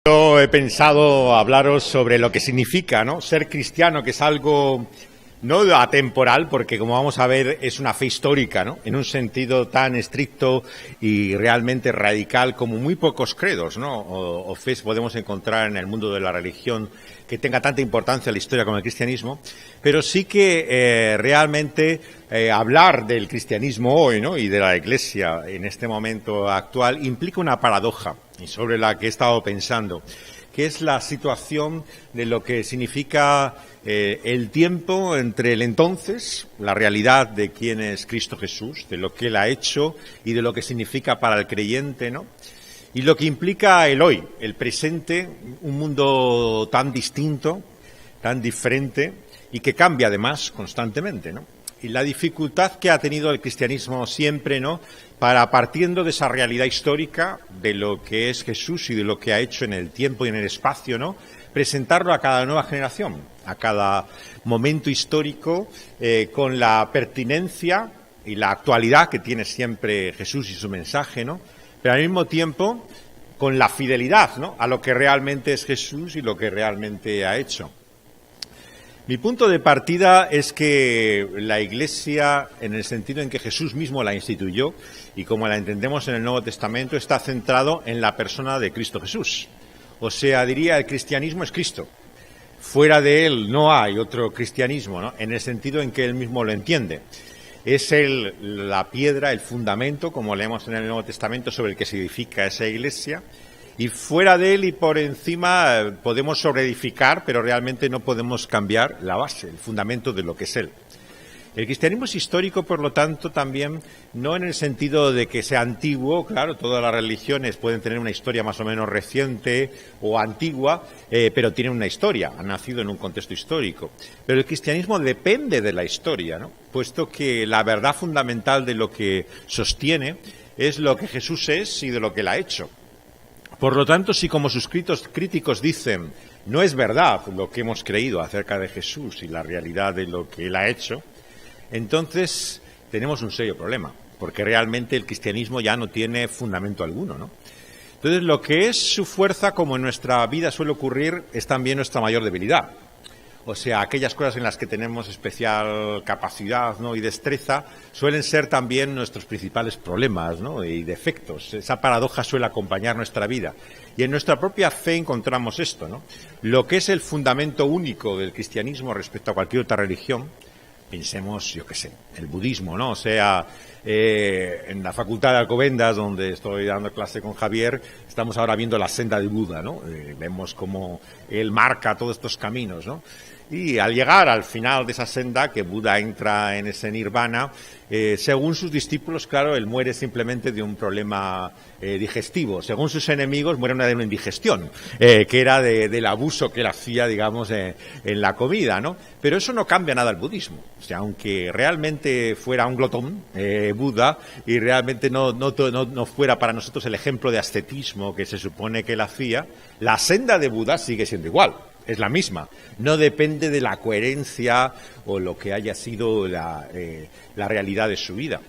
Yo he pensado hablaros sobre lo que significa, ¿no?, ser cristiano, que es algo no atemporal, porque como vamos a ver es una fe histórica, ¿no?, en un sentido tan estricto y realmente radical como muy pocos credos, ¿no?, o fes podemos encontrar en el mundo de la religión que tenga tanta importancia en la historia como el cristianismo, pero sí que realmente hablar del cristianismo hoy, ¿no?, y de la Iglesia en este momento actual implica una paradoja, y sobre la que he estado pensando, que es la situación de lo que significa el tiempo entre el entonces, la realidad de quién es Cristo Jesús, de lo que Él ha hecho y de lo que significa para el creyente, ¿no?, y lo que implica el hoy, el presente, un mundo tan distinto, tan diferente y que cambia además constantemente, ¿no? Y la dificultad que ha tenido el cristianismo siempre, ¿no?, para, partiendo de esa realidad histórica de lo que es Jesús y de lo que ha hecho en el tiempo y en el espacio, ¿no?, presentarlo a cada nueva generación, a cada momento histórico, con la pertinencia y la actualidad que tiene siempre Jesús y su mensaje, ¿no?, pero al mismo tiempo con la fidelidad, ¿no?, a lo que realmente es Jesús y lo que realmente ha hecho. Mi punto de partida es que la Iglesia, en el sentido en que Jesús mismo la instituyó y como la entendemos en el Nuevo Testamento, está centrado en la persona de Cristo Jesús. O sea, diría, el cristianismo es Cristo. Fuera de Él no hay otro cristianismo, ¿no?, en el sentido en que Él mismo lo entiende. Es la piedra, el fundamento, como leemos en el Nuevo Testamento, sobre el que se edifica esa Iglesia. Y fuera de él y por encima podemos sobreedificar, pero realmente no podemos cambiar la base, el fundamento de lo que es él. El cristianismo es histórico, por lo tanto, también no en el sentido de que sea antiguo, claro, todas las religiones pueden tener una historia más o menos reciente o antigua, pero tienen una historia, han nacido en un contexto histórico. Pero el cristianismo depende de la historia, ¿no?, puesto que la verdad fundamental de lo que sostiene es lo que Jesús es y de lo que él ha hecho. Por lo tanto, si como sus críticos dicen no es verdad lo que hemos creído acerca de Jesús y la realidad de lo que él ha hecho, entonces tenemos un serio problema, porque realmente el cristianismo ya no tiene fundamento alguno, ¿no? Entonces, lo que es su fuerza, como en nuestra vida suele ocurrir, es también nuestra mayor debilidad. O sea, aquellas cosas en las que tenemos especial capacidad, ¿no?, y destreza suelen ser también nuestros principales problemas, ¿no?, y defectos. Esa paradoja suele acompañar nuestra vida. Y en nuestra propia fe encontramos esto, ¿no? Lo que es el fundamento único del cristianismo respecto a cualquier otra religión, pensemos, yo qué sé, el budismo, ¿no? O sea, en la Facultad de Alcobendas, donde estoy dando clase con Javier, estamos ahora viendo la senda de Buda, ¿no? Vemos cómo él marca todos estos caminos, ¿no? Y al llegar al final de esa senda, que Buda entra en ese nirvana, según sus discípulos, claro, él muere simplemente de un problema digestivo. Según sus enemigos, muere de una indigestión, que era del abuso que él hacía, digamos, en la comida, ¿no? Pero eso no cambia nada al budismo. O sea, aunque realmente fuera un glotón, Buda, y realmente no fuera para nosotros el ejemplo de ascetismo que se supone que él hacía, la senda de Buda sigue siendo igual. Es la misma, no depende de la coherencia o lo que haya sido la realidad de su vida.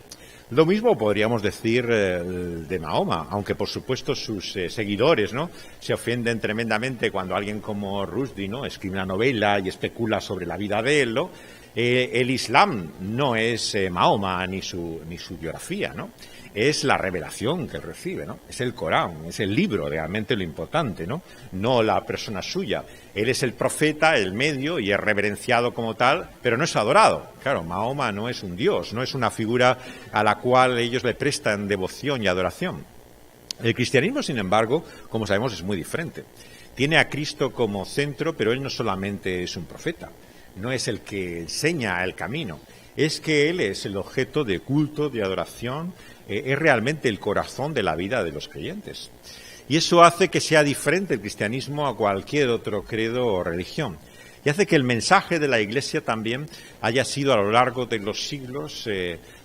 Lo mismo podríamos decir de Mahoma, aunque por supuesto sus seguidores, ¿no?, se ofenden tremendamente cuando alguien como Rushdie, ¿no?, escribe una novela y especula sobre la vida de él, ¿no? El Islam no es Mahoma ni su biografía, ¿no? Es la revelación que él recibe, ¿no? Es el Corán, es el libro realmente lo importante, ¿no? No la persona suya. Él es el profeta, el medio, y es reverenciado como tal, pero no es adorado. Claro, Mahoma no es un dios, no es una figura a la cual ellos le prestan devoción y adoración. El cristianismo, sin embargo, como sabemos, es muy diferente. Tiene a Cristo como centro, pero él no solamente es un profeta, no es el que enseña el camino, es que él es el objeto de culto, de adoración, es realmente el corazón de la vida de los creyentes. Y eso hace que sea diferente el cristianismo a cualquier otro credo o religión. Y hace que el mensaje de la Iglesia también haya sido a lo largo de los siglos,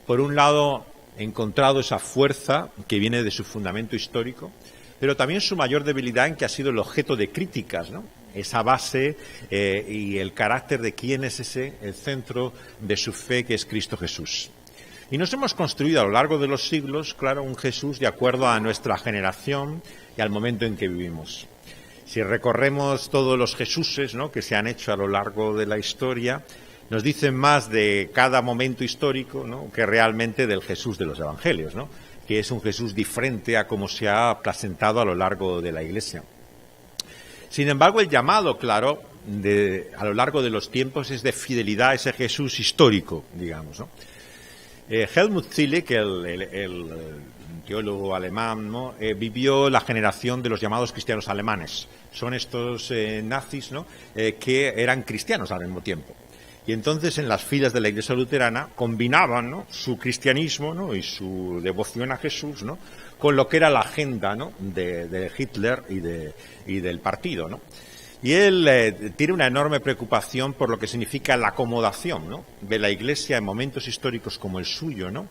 por un lado, encontrado esa fuerza que viene de su fundamento histórico, pero también su mayor debilidad en que ha sido el objeto de críticas, ¿no? Esa base y el carácter de quién es ese, el centro de su fe, que es Cristo Jesús. Y nos hemos construido a lo largo de los siglos, claro, un Jesús de acuerdo a nuestra generación y al momento en que vivimos. Si recorremos todos los Jesuses, ¿no?, que se han hecho a lo largo de la historia, nos dicen más de cada momento histórico, ¿no?, que realmente del Jesús de los Evangelios, ¿no?, que es un Jesús diferente a como se ha presentado a lo largo de la Iglesia. Sin embargo, el llamado, claro, a lo largo de los tiempos es de fidelidad a ese Jesús histórico, digamos, ¿no? Helmut Zillik, el teólogo alemán, ¿no?, vivió la generación de los llamados cristianos alemanes. Son estos nazis, ¿no?, que eran cristianos al mismo tiempo. Y entonces en las filas de la Iglesia luterana combinaban, ¿no?, su cristianismo, ¿no?, y su devoción a Jesús, ¿no?, con lo que era la agenda, ¿no?, de Hitler y del partido, ¿no? Y él tiene una enorme preocupación por lo que significa la acomodación, ¿no?, de la Iglesia en momentos históricos como el suyo, ¿no?,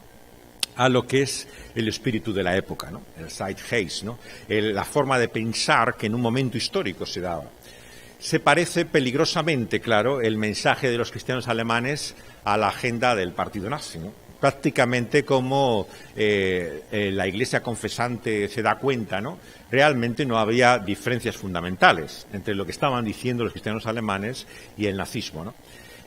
a lo que es el espíritu de la época, ¿no?, el Zeitgeist, ¿no?, la forma de pensar que en un momento histórico se daba. Se parece peligrosamente, claro, el mensaje de los cristianos alemanes a la agenda del partido nazi, ¿no? Prácticamente como la Iglesia confesante se da cuenta, ¿no?, realmente no había diferencias fundamentales entre lo que estaban diciendo los cristianos alemanes y el nazismo, ¿no?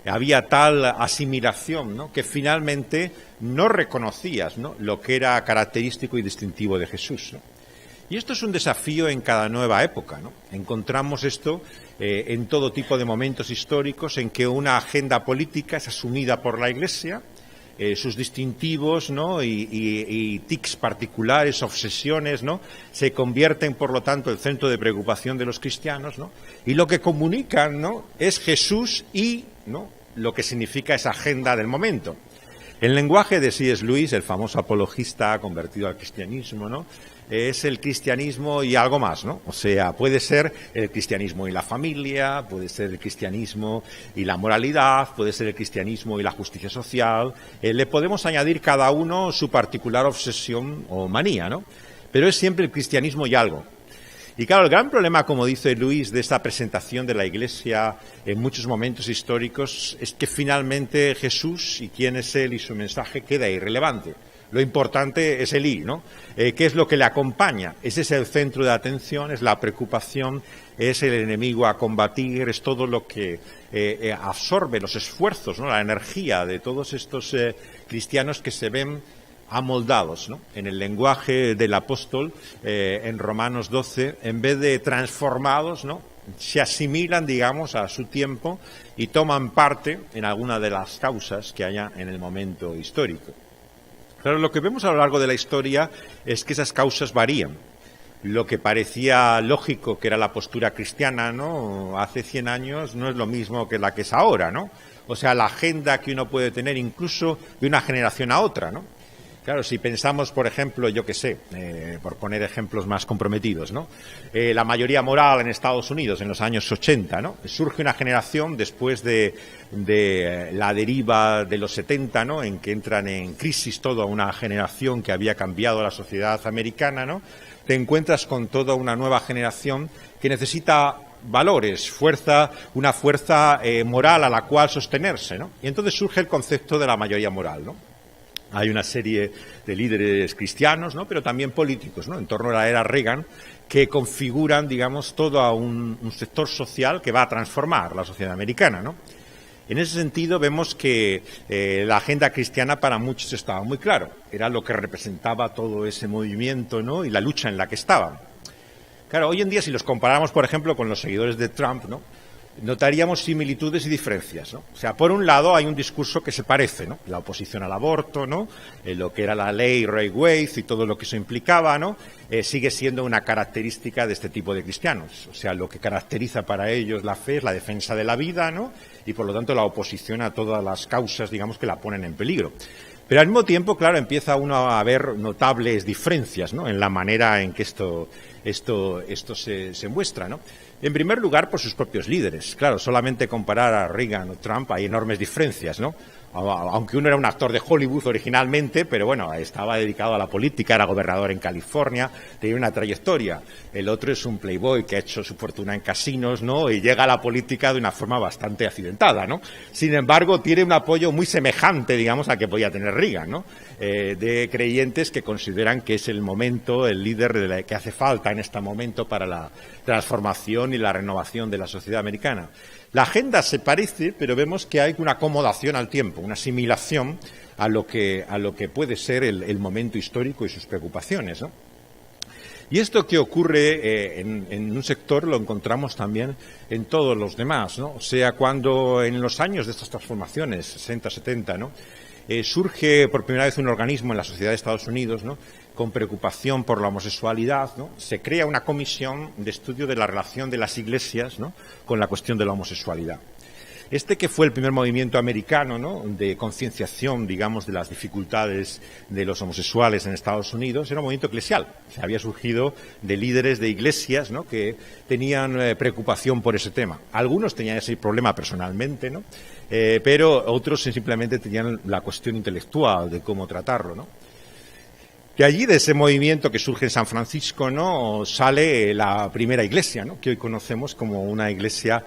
Había tal asimilación, ¿no?, que finalmente no reconocías, ¿no?, lo que era característico y distintivo de Jesús, ¿no? Y esto es un desafío en cada nueva época, ¿no? Encontramos esto en todo tipo de momentos históricos en que una agenda política es asumida por la Iglesia, sus distintivos, ¿no?, y tics particulares, obsesiones, ¿no?, se convierten, por lo tanto, en el centro de preocupación de los cristianos, ¿no?, y lo que comunican, ¿no?, es Jesús y, ¿no?, lo que significa esa agenda del momento. El lenguaje de C.S. Lewis, el famoso apologista convertido al cristianismo, ¿no?, es el cristianismo y algo más, ¿no? O sea, puede ser el cristianismo y la familia, puede ser el cristianismo y la moralidad, puede ser el cristianismo y la justicia social. Le podemos añadir cada uno su particular obsesión o manía, ¿no? Pero es siempre el cristianismo y algo. Y claro, el gran problema, como dice Luis, de esta presentación de la Iglesia en muchos momentos históricos es que finalmente Jesús y quién es Él y su mensaje queda irrelevante. Lo importante es el I, ¿no? ¿Qué es lo que le acompaña? Ese es el centro de atención, es la preocupación, es el enemigo a combatir, es todo lo que absorbe los esfuerzos, ¿no?, la energía de todos estos cristianos que se ven amoldados, ¿no?, en el lenguaje del apóstol en Romanos 12, en vez de transformados, ¿no?, se asimilan, digamos, a su tiempo y toman parte en alguna de las causas que haya en el momento histórico. Pero lo que vemos a lo largo de la historia es que esas causas varían. Lo que parecía lógico que era la postura cristiana, ¿no?, hace 100 años no es lo mismo que la que es ahora, ¿no? O sea, la agenda que uno puede tener incluso de una generación a otra, ¿no? Claro, si pensamos, por ejemplo, yo qué sé, por poner ejemplos más comprometidos, ¿no?, la mayoría moral en Estados Unidos en los años 80, ¿no?, surge una generación después de la deriva de los 70, ¿no?, en que entran en crisis toda una generación que había cambiado la sociedad americana, ¿no?, te encuentras con toda una nueva generación que necesita valores, una fuerza moral a la cual sostenerse, ¿no? Y entonces surge el concepto de la mayoría moral, ¿no? Hay una serie de líderes cristianos, ¿no?, pero también políticos, ¿no?, en torno a la era Reagan, que configuran, digamos, todo un sector social que va a transformar la sociedad americana, ¿no? En ese sentido vemos que la agenda cristiana para muchos estaba muy claro, era lo que representaba todo ese movimiento, ¿no?, y la lucha en la que estaban. Claro, hoy en día, si los comparamos, por ejemplo, con los seguidores de Trump, ¿no?, notaríamos similitudes y diferencias, ¿no? O sea, por un lado hay un discurso que se parece, ¿no?, la oposición al aborto, ¿no?, lo que era la ley Roe Wade y todo lo que eso implicaba, ¿no?, sigue siendo una característica de este tipo de cristianos. O sea, lo que caracteriza para ellos la fe es la defensa de la vida, ¿no?, y por lo tanto la oposición a todas las causas, digamos, que la ponen en peligro. Pero al mismo tiempo, claro, empieza uno a ver notables diferencias, ¿no?, en la manera en que esto se muestra, ¿no? En primer lugar, por sus propios líderes. Claro, solamente comparar a Reagan o Trump hay enormes diferencias, ¿no? Aunque uno era un actor de Hollywood originalmente, pero bueno, estaba dedicado a la política, era gobernador en California, tenía una trayectoria. El otro es un playboy que ha hecho su fortuna en casinos, ¿no? Y llega a la política de una forma bastante accidentada, ¿no? Sin embargo, tiene un apoyo muy semejante, digamos, al que podía tener Reagan, ¿no? De creyentes que consideran que es el momento, el líder que hace falta en este momento para la transformación y la renovación de la sociedad americana. La agenda se parece, pero vemos que hay una acomodación al tiempo, una asimilación a lo que puede ser el momento histórico y sus preocupaciones, ¿no? Y esto que ocurre en un sector lo encontramos también en todos los demás, ¿no? O sea, cuando en los años de estas transformaciones, 60, 70, ¿no? Surge por primera vez un organismo en la sociedad de Estados Unidos, ¿no? Con preocupación por la homosexualidad, ¿no? Se crea una comisión de estudio de la relación de las iglesias, ¿no? Con la cuestión de la homosexualidad. Este que fue el primer movimiento americano, ¿no? De concienciación, digamos, de las dificultades de los homosexuales en Estados Unidos, era un movimiento eclesial. Se había surgido de líderes de iglesias, ¿no? Que tenían preocupación por ese tema. Algunos tenían ese problema personalmente, ¿no? Pero otros simplemente tenían la cuestión intelectual de cómo tratarlo, ¿no? De allí, de ese movimiento que surge en San Francisco, ¿no? Sale la primera iglesia, ¿no? Que hoy conocemos como una iglesia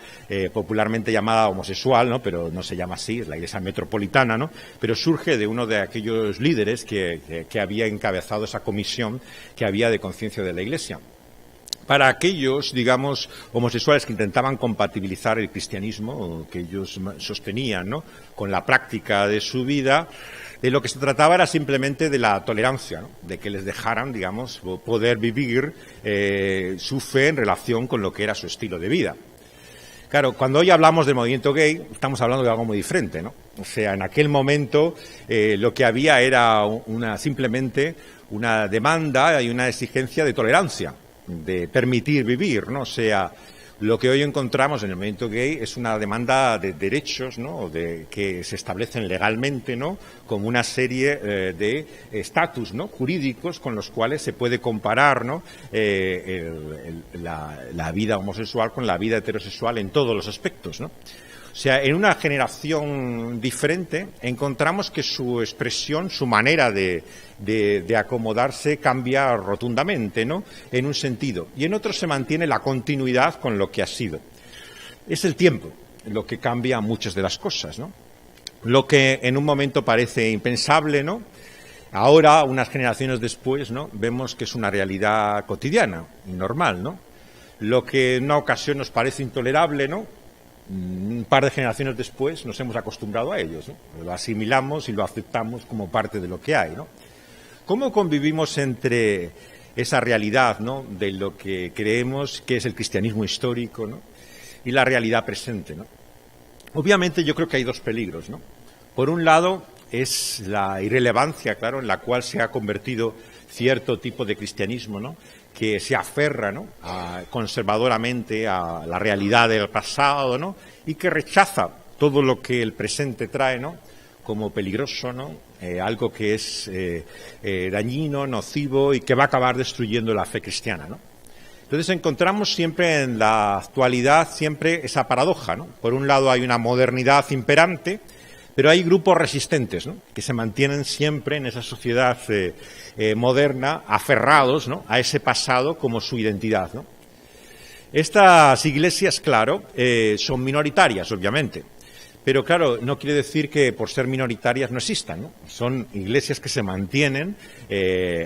popularmente llamada homosexual, ¿no? Pero no se llama así, es la iglesia metropolitana, ¿no? Pero surge de uno de aquellos líderes que había encabezado esa comisión que había de conciencia de la iglesia. Para aquellos, digamos, homosexuales que intentaban compatibilizar el cristianismo que ellos sostenían, ¿no? Con la práctica de su vida, de lo que se trataba era simplemente de la tolerancia, ¿no? De que les dejaran, digamos, poder vivir su fe en relación con lo que era su estilo de vida. Claro, cuando hoy hablamos del movimiento gay, estamos hablando de algo muy diferente, ¿no? O sea, en aquel momento lo que había era simplemente una demanda y una exigencia de tolerancia, de permitir vivir, ¿no? O sea, lo que hoy encontramos en el movimiento gay es una demanda de derechos, ¿no? Que se establecen legalmente, ¿no? Como una serie de estatus, ¿no? Jurídicos con los cuales se puede comparar, ¿no? La vida homosexual con la vida heterosexual en todos los aspectos, ¿no? O sea, en una generación diferente encontramos que su expresión, su manera de acomodarse cambia rotundamente, ¿no? En un sentido. Y en otro se mantiene la continuidad con lo que ha sido. Es el tiempo lo que cambia muchas de las cosas, ¿no? Lo que en un momento parece impensable, ¿no? Ahora, unas generaciones después, ¿no? Vemos que es una realidad cotidiana y normal, ¿no? Lo que en una ocasión nos parece intolerable, ¿no? Un par de generaciones después nos hemos acostumbrado a ellos, ¿no? Lo asimilamos y lo aceptamos como parte de lo que hay, ¿no? ¿Cómo convivimos entre esa realidad, ¿no? De lo que creemos que es el cristianismo histórico, ¿no? Y la realidad presente, ¿no? Obviamente yo creo que hay dos peligros, ¿no? Por un lado es la irrelevancia, claro, en la cual se ha convertido cierto tipo de cristianismo, ¿no? Que se aferra, ¿no? Conservadoramente a la realidad del pasado, ¿no? Y que rechaza todo lo que el presente trae, ¿no? Como peligroso, ¿no? Algo que es dañino, nocivo y que va a acabar destruyendo la fe cristiana, ¿no? Entonces encontramos siempre en la actualidad siempre esa paradoja, ¿no? Por un lado hay una modernidad imperante, pero hay grupos resistentes, ¿no? Que se mantienen siempre en esa sociedad moderna, aferrados, ¿no? A ese pasado como su identidad, ¿no? Estas iglesias, claro, son minoritarias, obviamente, pero claro, no quiere decir que por ser minoritarias no existan, ¿no? Son iglesias que se mantienen,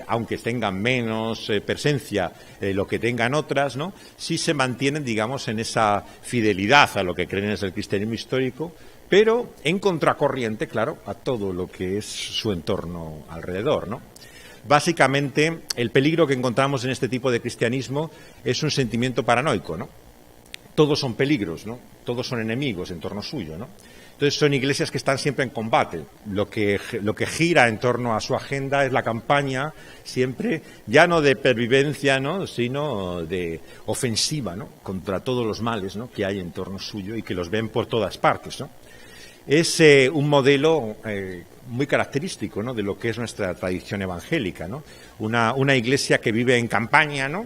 aunque tengan menos presencia de lo que tengan otras, ¿no? Sí se mantienen, digamos, en esa fidelidad a lo que creen es el cristianismo histórico, pero en contracorriente, claro, a todo lo que es su entorno alrededor, ¿no? Básicamente, el peligro que encontramos en este tipo de cristianismo es un sentimiento paranoico, ¿no? Todos son peligros, ¿no? Todos son enemigos en torno suyo, ¿no? Entonces son iglesias que están siempre en combate. Lo que gira en torno a su agenda es la campaña siempre, ya no de pervivencia, ¿no? Sino de ofensiva, ¿no? Contra todos los males, ¿no? Que hay en torno suyo y que los ven por todas partes, ¿no? Es un modelo muy característico, ¿no? De lo que es nuestra tradición evangélica, ¿no? Una iglesia que vive en campaña, ¿no?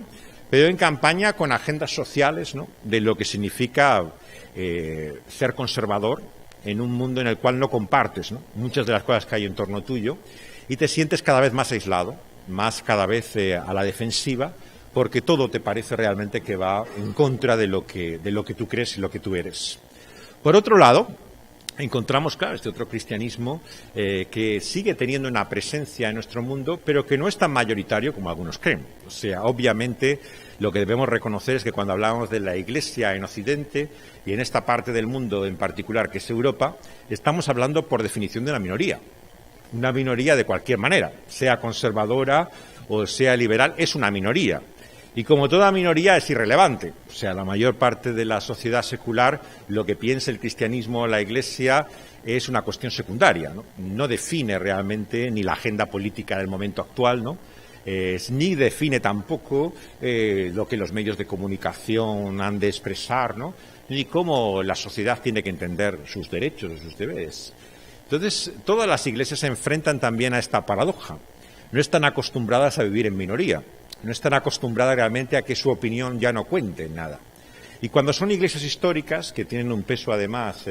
pero en campaña con agendas sociales, ¿no?, de lo que significa ser conservador en un mundo en el cual no compartes, ¿no?, muchas de las cosas que hay en torno tuyo y te sientes cada vez más aislado, más cada vez a la defensiva, porque todo te parece realmente que va en contra de lo que tú crees y lo que tú eres. Por otro lado, encontramos, claro, este otro cristianismo que sigue teniendo una presencia en nuestro mundo, pero que no es tan mayoritario como algunos creen. O sea, obviamente, lo que debemos reconocer es que cuando hablamos de la Iglesia en Occidente y en esta parte del mundo en particular, que es Europa, estamos hablando por definición de una minoría de cualquier manera, sea conservadora o sea liberal, es una minoría. Y como toda minoría es irrelevante. O sea, la mayor parte de la sociedad secular, lo que piensa el cristianismo o la Iglesia es una cuestión secundaria, ¿no? No define realmente ni la agenda política del momento actual, ¿no? Ni define tampoco lo que los medios de comunicación han de expresar, ¿no?, ni cómo la sociedad tiene que entender sus derechos y sus deberes. Entonces, todas las iglesias se enfrentan también a esta paradoja. No están acostumbradas a vivir en minoría. No están acostumbradas realmente a que su opinión ya no cuente en nada. Y cuando son iglesias históricas, que tienen un peso además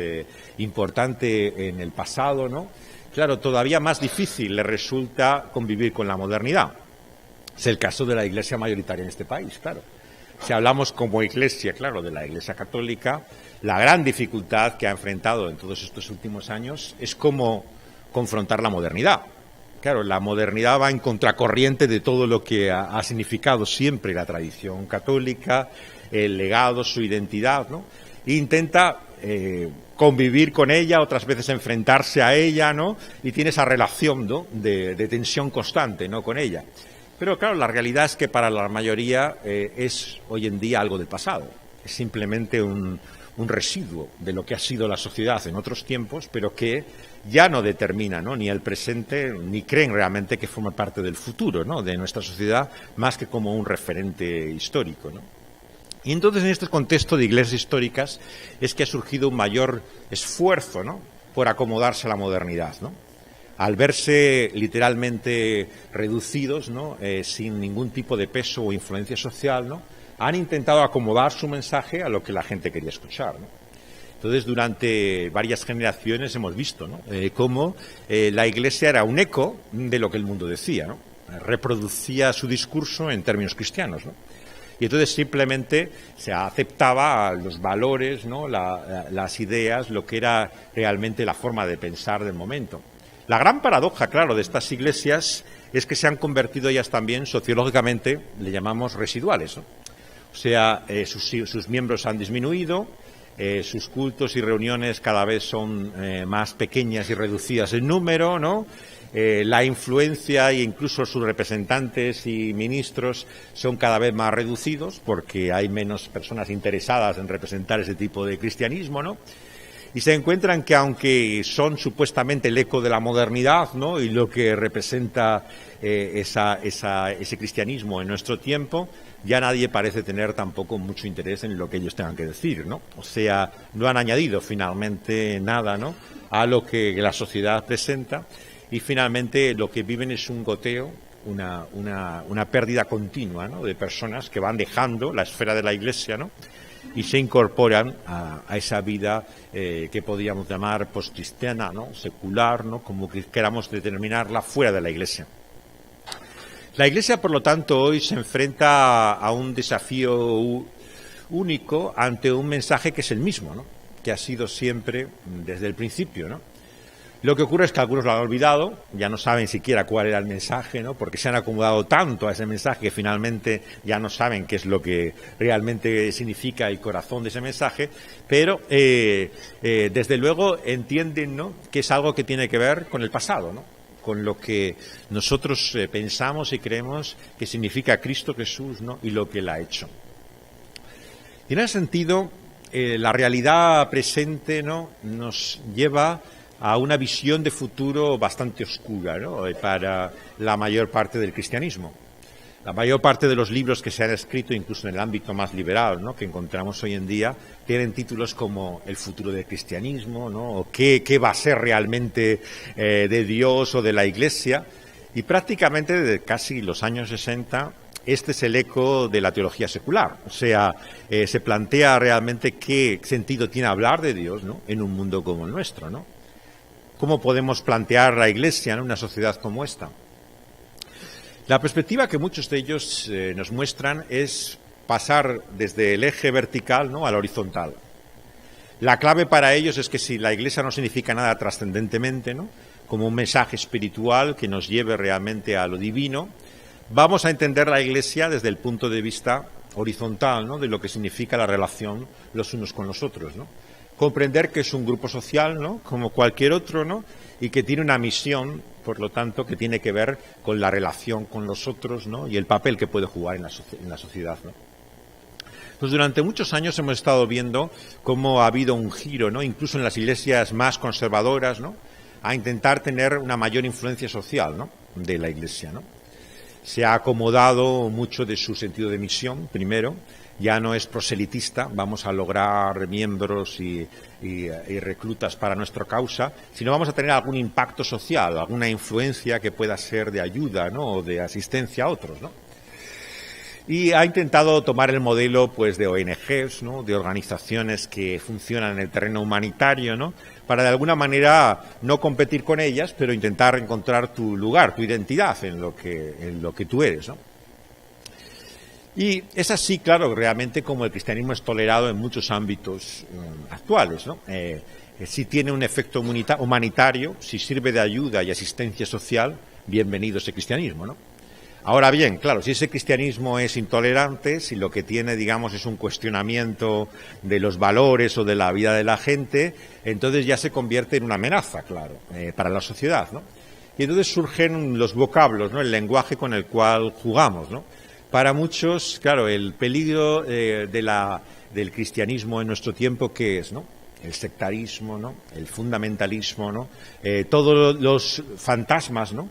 importante en el pasado, ¿no?, claro, todavía más difícil les resulta convivir con la modernidad. Es el caso de la iglesia mayoritaria en este país, claro. Si hablamos como iglesia, claro, de la Iglesia Católica, la gran dificultad que ha enfrentado en todos estos últimos años es cómo confrontar la modernidad. Claro, la modernidad va en contracorriente de todo lo que ha significado siempre la tradición católica, el legado, su identidad, ¿no? E intenta convivir con ella, otras veces enfrentarse a ella, ¿no? Y tiene esa relación, ¿no?, de tensión constante, ¿no?, con ella. Pero claro, la realidad es que para la mayoría es hoy en día algo del pasado. Es simplemente un residuo de lo que ha sido la sociedad en otros tiempos, pero que ya no determina, ¿no?, ni el presente, ni creen realmente que forma parte del futuro, ¿no?, de nuestra sociedad, más que como un referente histórico, ¿no? Y entonces, en este contexto de iglesias históricas, es que ha surgido un mayor esfuerzo, ¿no?, por acomodarse a la modernidad, ¿no? Al verse literalmente reducidos, ¿no?, sin ningún tipo de peso o influencia social, ¿no?, han intentado acomodar su mensaje a lo que la gente quería escuchar, ¿no? Entonces, durante varias generaciones hemos visto, ¿no?, cómo la Iglesia era un eco de lo que el mundo decía, ¿no? Reproducía su discurso en términos cristianos, ¿no? Y entonces simplemente se aceptaba los valores, ¿no?, las ideas, lo que era realmente la forma de pensar del momento. La gran paradoja, claro, de estas iglesias es que se han convertido ellas también sociológicamente, le llamamos residuales, ¿no? O sea, sus miembros han disminuido, sus cultos y reuniones cada vez son más pequeñas y reducidas en número, ¿no? La influencia e incluso sus representantes y ministros son cada vez más reducidos porque hay menos personas interesadas en representar ese tipo de cristianismo, ¿no? Y se encuentran que, aunque son supuestamente el eco de la modernidad, ¿no?, y lo que representa ese cristianismo en nuestro tiempo, ya nadie parece tener tampoco mucho interés en lo que ellos tengan que decir, ¿no? O sea, no han añadido finalmente nada, ¿no?, a lo que la sociedad presenta, y finalmente lo que viven es un goteo, una pérdida continua, ¿no?, de personas que van dejando la esfera de la Iglesia, ¿no?, y se incorporan a esa vida que podríamos llamar postcristiana, ¿no?, secular, ¿no?, como que queramos determinarla, fuera de la Iglesia. La Iglesia, por lo tanto, hoy se enfrenta a un desafío único ante un mensaje que es el mismo, ¿no?, que ha sido siempre desde el principio, ¿no? Lo que ocurre es que algunos lo han olvidado, ya no saben siquiera cuál era el mensaje, ¿no?, porque se han acomodado tanto a ese mensaje que finalmente ya no saben qué es lo que realmente significa el corazón de ese mensaje, pero desde luego entienden, ¿no?, que es algo que tiene que ver con el pasado, ¿no?, con lo que nosotros pensamos y creemos que significa Cristo Jesús, ¿no?, y lo que Él ha hecho. Y en ese sentido, la realidad presente, ¿no?, nos lleva a una visión de futuro bastante oscura, ¿no?, para la mayor parte del cristianismo. La mayor parte de los libros que se han escrito, incluso en el ámbito más liberal, ¿no?, que encontramos hoy en día, tienen títulos como El futuro del cristianismo, ¿no?, o ¿Qué va a ser realmente de Dios o de la Iglesia? Y prácticamente desde casi los años 60, este es el eco de la teología secular. O sea, se plantea realmente qué sentido tiene hablar de Dios, ¿no?, en un mundo como el nuestro, ¿no? ¿Cómo podemos plantear la Iglesia en una sociedad como esta? La perspectiva que muchos de ellos nos muestran es pasar desde el eje vertical, ¿no?, al horizontal. La clave para ellos es que si la Iglesia no significa nada trascendentemente, ¿no?, como un mensaje espiritual que nos lleve realmente a lo divino, vamos a entender la Iglesia desde el punto de vista horizontal, ¿no?, de lo que significa la relación los unos con los otros, ¿no? Comprender que es un grupo social, ¿no?, como cualquier otro, ¿no?, y que tiene una misión, por lo tanto, que tiene que ver con la relación con los otros, ¿no?, y el papel que puede jugar en la sociedad, ¿no? Pues durante muchos años hemos estado viendo cómo ha habido un giro, ¿no?, incluso en las iglesias más conservadoras, ¿no?, a intentar tener una mayor influencia social, ¿no?, de la Iglesia, ¿no? Se ha acomodado mucho de su sentido de misión, primero, ya no es proselitista, vamos a lograr miembros y reclutas para nuestra causa, sino vamos a tener algún impacto social, alguna influencia que pueda ser de ayuda, ¿no?, o de asistencia a otros, ¿no? Y ha intentado tomar el modelo, pues, de ONGs, ¿no?, de organizaciones que funcionan en el terreno humanitario, ¿no?, para de alguna manera no competir con ellas, pero intentar encontrar tu lugar, tu identidad en lo que tú eres, ¿no? Y es así, claro, realmente como el cristianismo es tolerado en muchos ámbitos actuales, ¿no? Si tiene un efecto humanitario, si sirve de ayuda y asistencia social, bienvenido ese cristianismo, ¿no? Ahora bien, claro, si ese cristianismo es intolerante, si lo que tiene, digamos, es un cuestionamiento de los valores o de la vida de la gente, entonces ya se convierte en una amenaza, claro, para la sociedad, ¿no? Y entonces surgen los vocablos, ¿no?, el lenguaje con el cual jugamos, ¿no? Para muchos, claro, el peligro del cristianismo en nuestro tiempo, ¿qué es, no? El sectarismo, ¿no?, el fundamentalismo, ¿no?, todos los fantasmas, ¿no?,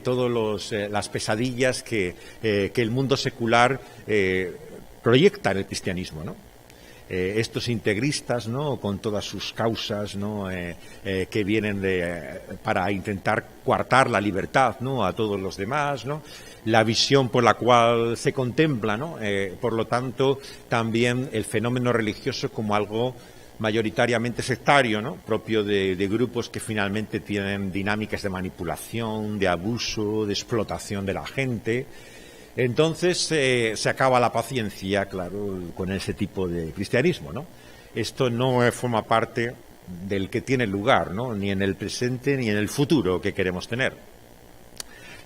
todas las pesadillas que el mundo secular proyecta en el cristianismo, ¿no? Estos integristas, ¿no?, con todas sus causas, ¿no?, que vienen para intentar coartar la libertad, ¿no?, a todos los demás, ¿no?, la visión por la cual se contempla, ¿no?, por lo tanto, también el fenómeno religioso como algo mayoritariamente sectario, ¿no?, propio de grupos que finalmente tienen dinámicas de manipulación, de abuso, de explotación de la gente. Entonces se acaba la paciencia, claro, con ese tipo de cristianismo, ¿no? Esto no forma parte del que tiene lugar, ¿no?, ni en el presente ni en el futuro que queremos tener.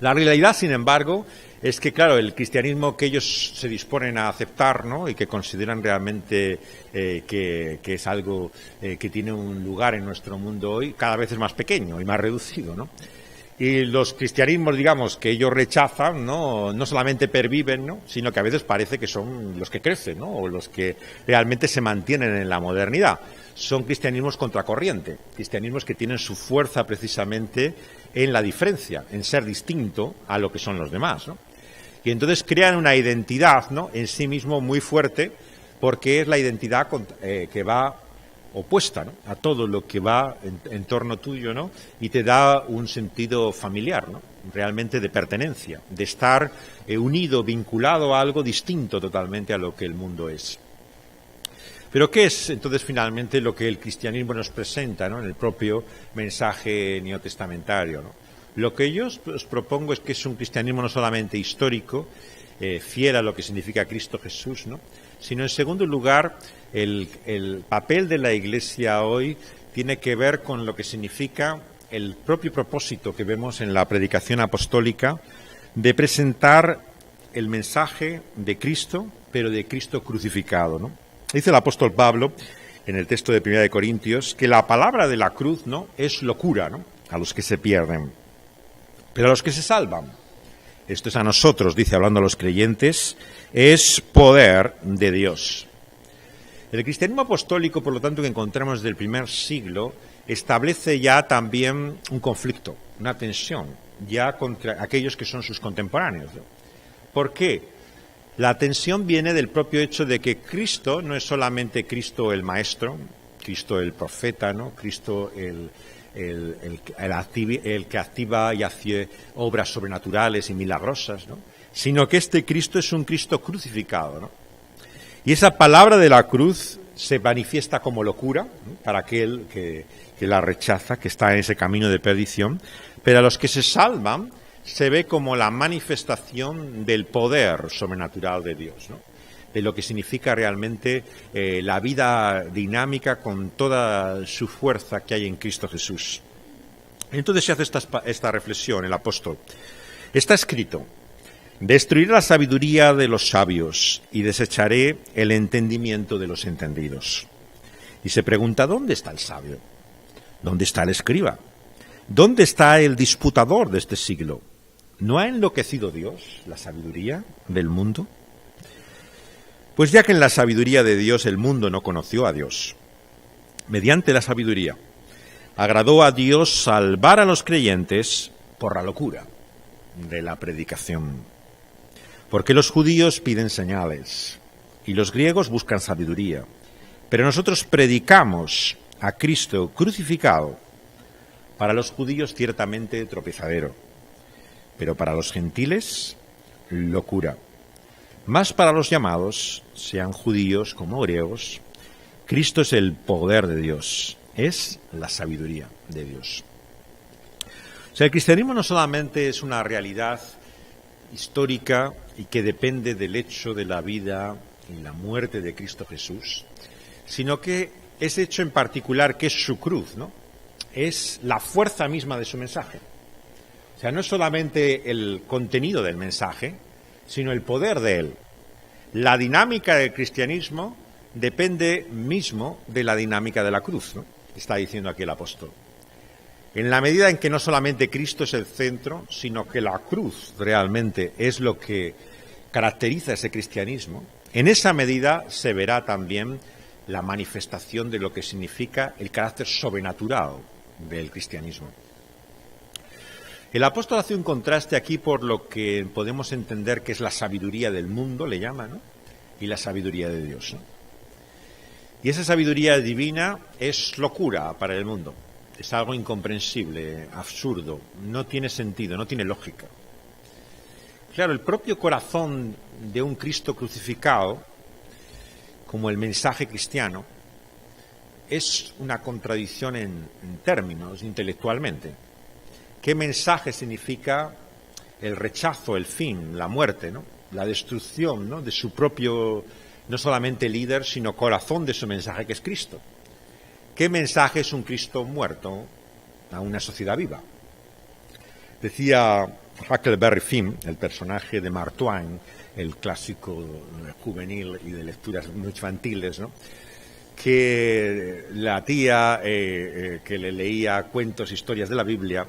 La realidad, sin embargo, es que, claro, el cristianismo que ellos se disponen a aceptar, ¿no?, y que consideran realmente que es algo que tiene un lugar en nuestro mundo hoy, cada vez es más pequeño y más reducido, ¿no? Y los cristianismos, digamos, que ellos rechazan, no solamente perviven, ¿no?, sino que a veces parece que son los que crecen, ¿no?, o los que realmente se mantienen en la modernidad. Son cristianismos contracorriente, cristianismos que tienen su fuerza precisamente en la diferencia, en ser distinto a lo que son los demás, ¿no? Y entonces crean una identidad, ¿no?, en sí mismo muy fuerte, porque es la identidad que va opuesta, ¿no?, a todo lo que va en torno tuyo, ¿no?, y te da un sentido familiar, ¿no?, realmente de pertenencia, de estar unido, vinculado a algo distinto totalmente a lo que el mundo es. Pero ¿qué es entonces finalmente lo que el cristianismo nos presenta, ¿no?, en el propio mensaje neotestamentario, ¿no? Lo que yo os propongo es que es un cristianismo no solamente histórico, fiel a lo que significa Cristo Jesús, ¿no?, sino en segundo lugar el papel de la Iglesia hoy tiene que ver con lo que significa el propio propósito que vemos en la predicación apostólica de presentar el mensaje de Cristo, pero de Cristo crucificado, ¿no? Dice el apóstol Pablo en el texto de 1 de Corintios que la palabra de la cruz, ¿no?, es locura, ¿no?, a los que se pierden, pero a los que se salvan, esto es a nosotros, dice, hablando a los creyentes, es poder de Dios. El cristianismo apostólico, por lo tanto, que encontramos desde el primer siglo, establece ya también un conflicto, una tensión, ya contra aquellos que son sus contemporáneos, ¿no? ¿Por qué? La tensión viene del propio hecho de que Cristo no es solamente Cristo el Maestro, Cristo el Profeta, ¿no?, Cristo el que activa y hace obras sobrenaturales y milagrosas, ¿no? Sino que este Cristo es un Cristo crucificado, ¿no? Y esa palabra de la cruz se manifiesta como locura, ¿no?, para aquel que la rechaza, que está en ese camino de perdición, pero a los que se salvan se ve como la manifestación del poder sobrenatural de Dios, ¿no?, de lo que significa realmente la vida dinámica con toda su fuerza que hay en Cristo Jesús. Entonces se hace esta reflexión el apóstol. Está escrito: destruiré la sabiduría de los sabios y desecharé el entendimiento de los entendidos. Y se pregunta, ¿dónde está el sabio? ¿Dónde está el escriba? ¿Dónde está el disputador de este siglo? ¿No ha enloquecido Dios la sabiduría del mundo? Pues ya que en la sabiduría de Dios el mundo no conoció a Dios, mediante la sabiduría agradó a Dios salvar a los creyentes por la locura de la predicación. Porque los judíos piden señales y los griegos buscan sabiduría, pero nosotros predicamos a Cristo crucificado, para los judíos ciertamente tropezadero, pero para los gentiles locura. Más para los llamados, sean judíos como griegos, Cristo es el poder de Dios, es la sabiduría de Dios. O sea, el cristianismo no solamente es una realidad histórica y que depende del hecho de la vida y la muerte de Cristo Jesús, sino que ese hecho en particular, que es su cruz, ¿no?, es la fuerza misma de su mensaje. O sea, no es solamente el contenido del mensaje, sino el poder de él. La dinámica del cristianismo depende mismo de la dinámica de la cruz, ¿no?, está diciendo aquí el apóstol. En la medida en que no solamente Cristo es el centro, sino que la cruz realmente es lo que caracteriza ese cristianismo, en esa medida se verá también la manifestación de lo que significa el carácter sobrenatural del cristianismo. El apóstol hace un contraste aquí por lo que podemos entender que es la sabiduría del mundo, le llama, ¿no?, y la sabiduría de Dios, ¿no? Y esa sabiduría divina es locura para el mundo. Es algo incomprensible, absurdo, no tiene sentido, no tiene lógica. Claro, el propio corazón de un Cristo crucificado, como el mensaje cristiano, es una contradicción en términos intelectualmente. ¿Qué mensaje significa el rechazo, el fin, la muerte, ¿no?, la destrucción, ¿no?, de su propio, no solamente líder, sino corazón de su mensaje, que es Cristo? ¿Qué mensaje es un Cristo muerto a una sociedad viva? Decía Huckleberry Finn, el personaje de Mark Twain, el clásico juvenil y de lecturas muy infantiles, ¿no?, que la tía que le leía cuentos, historias de la Biblia,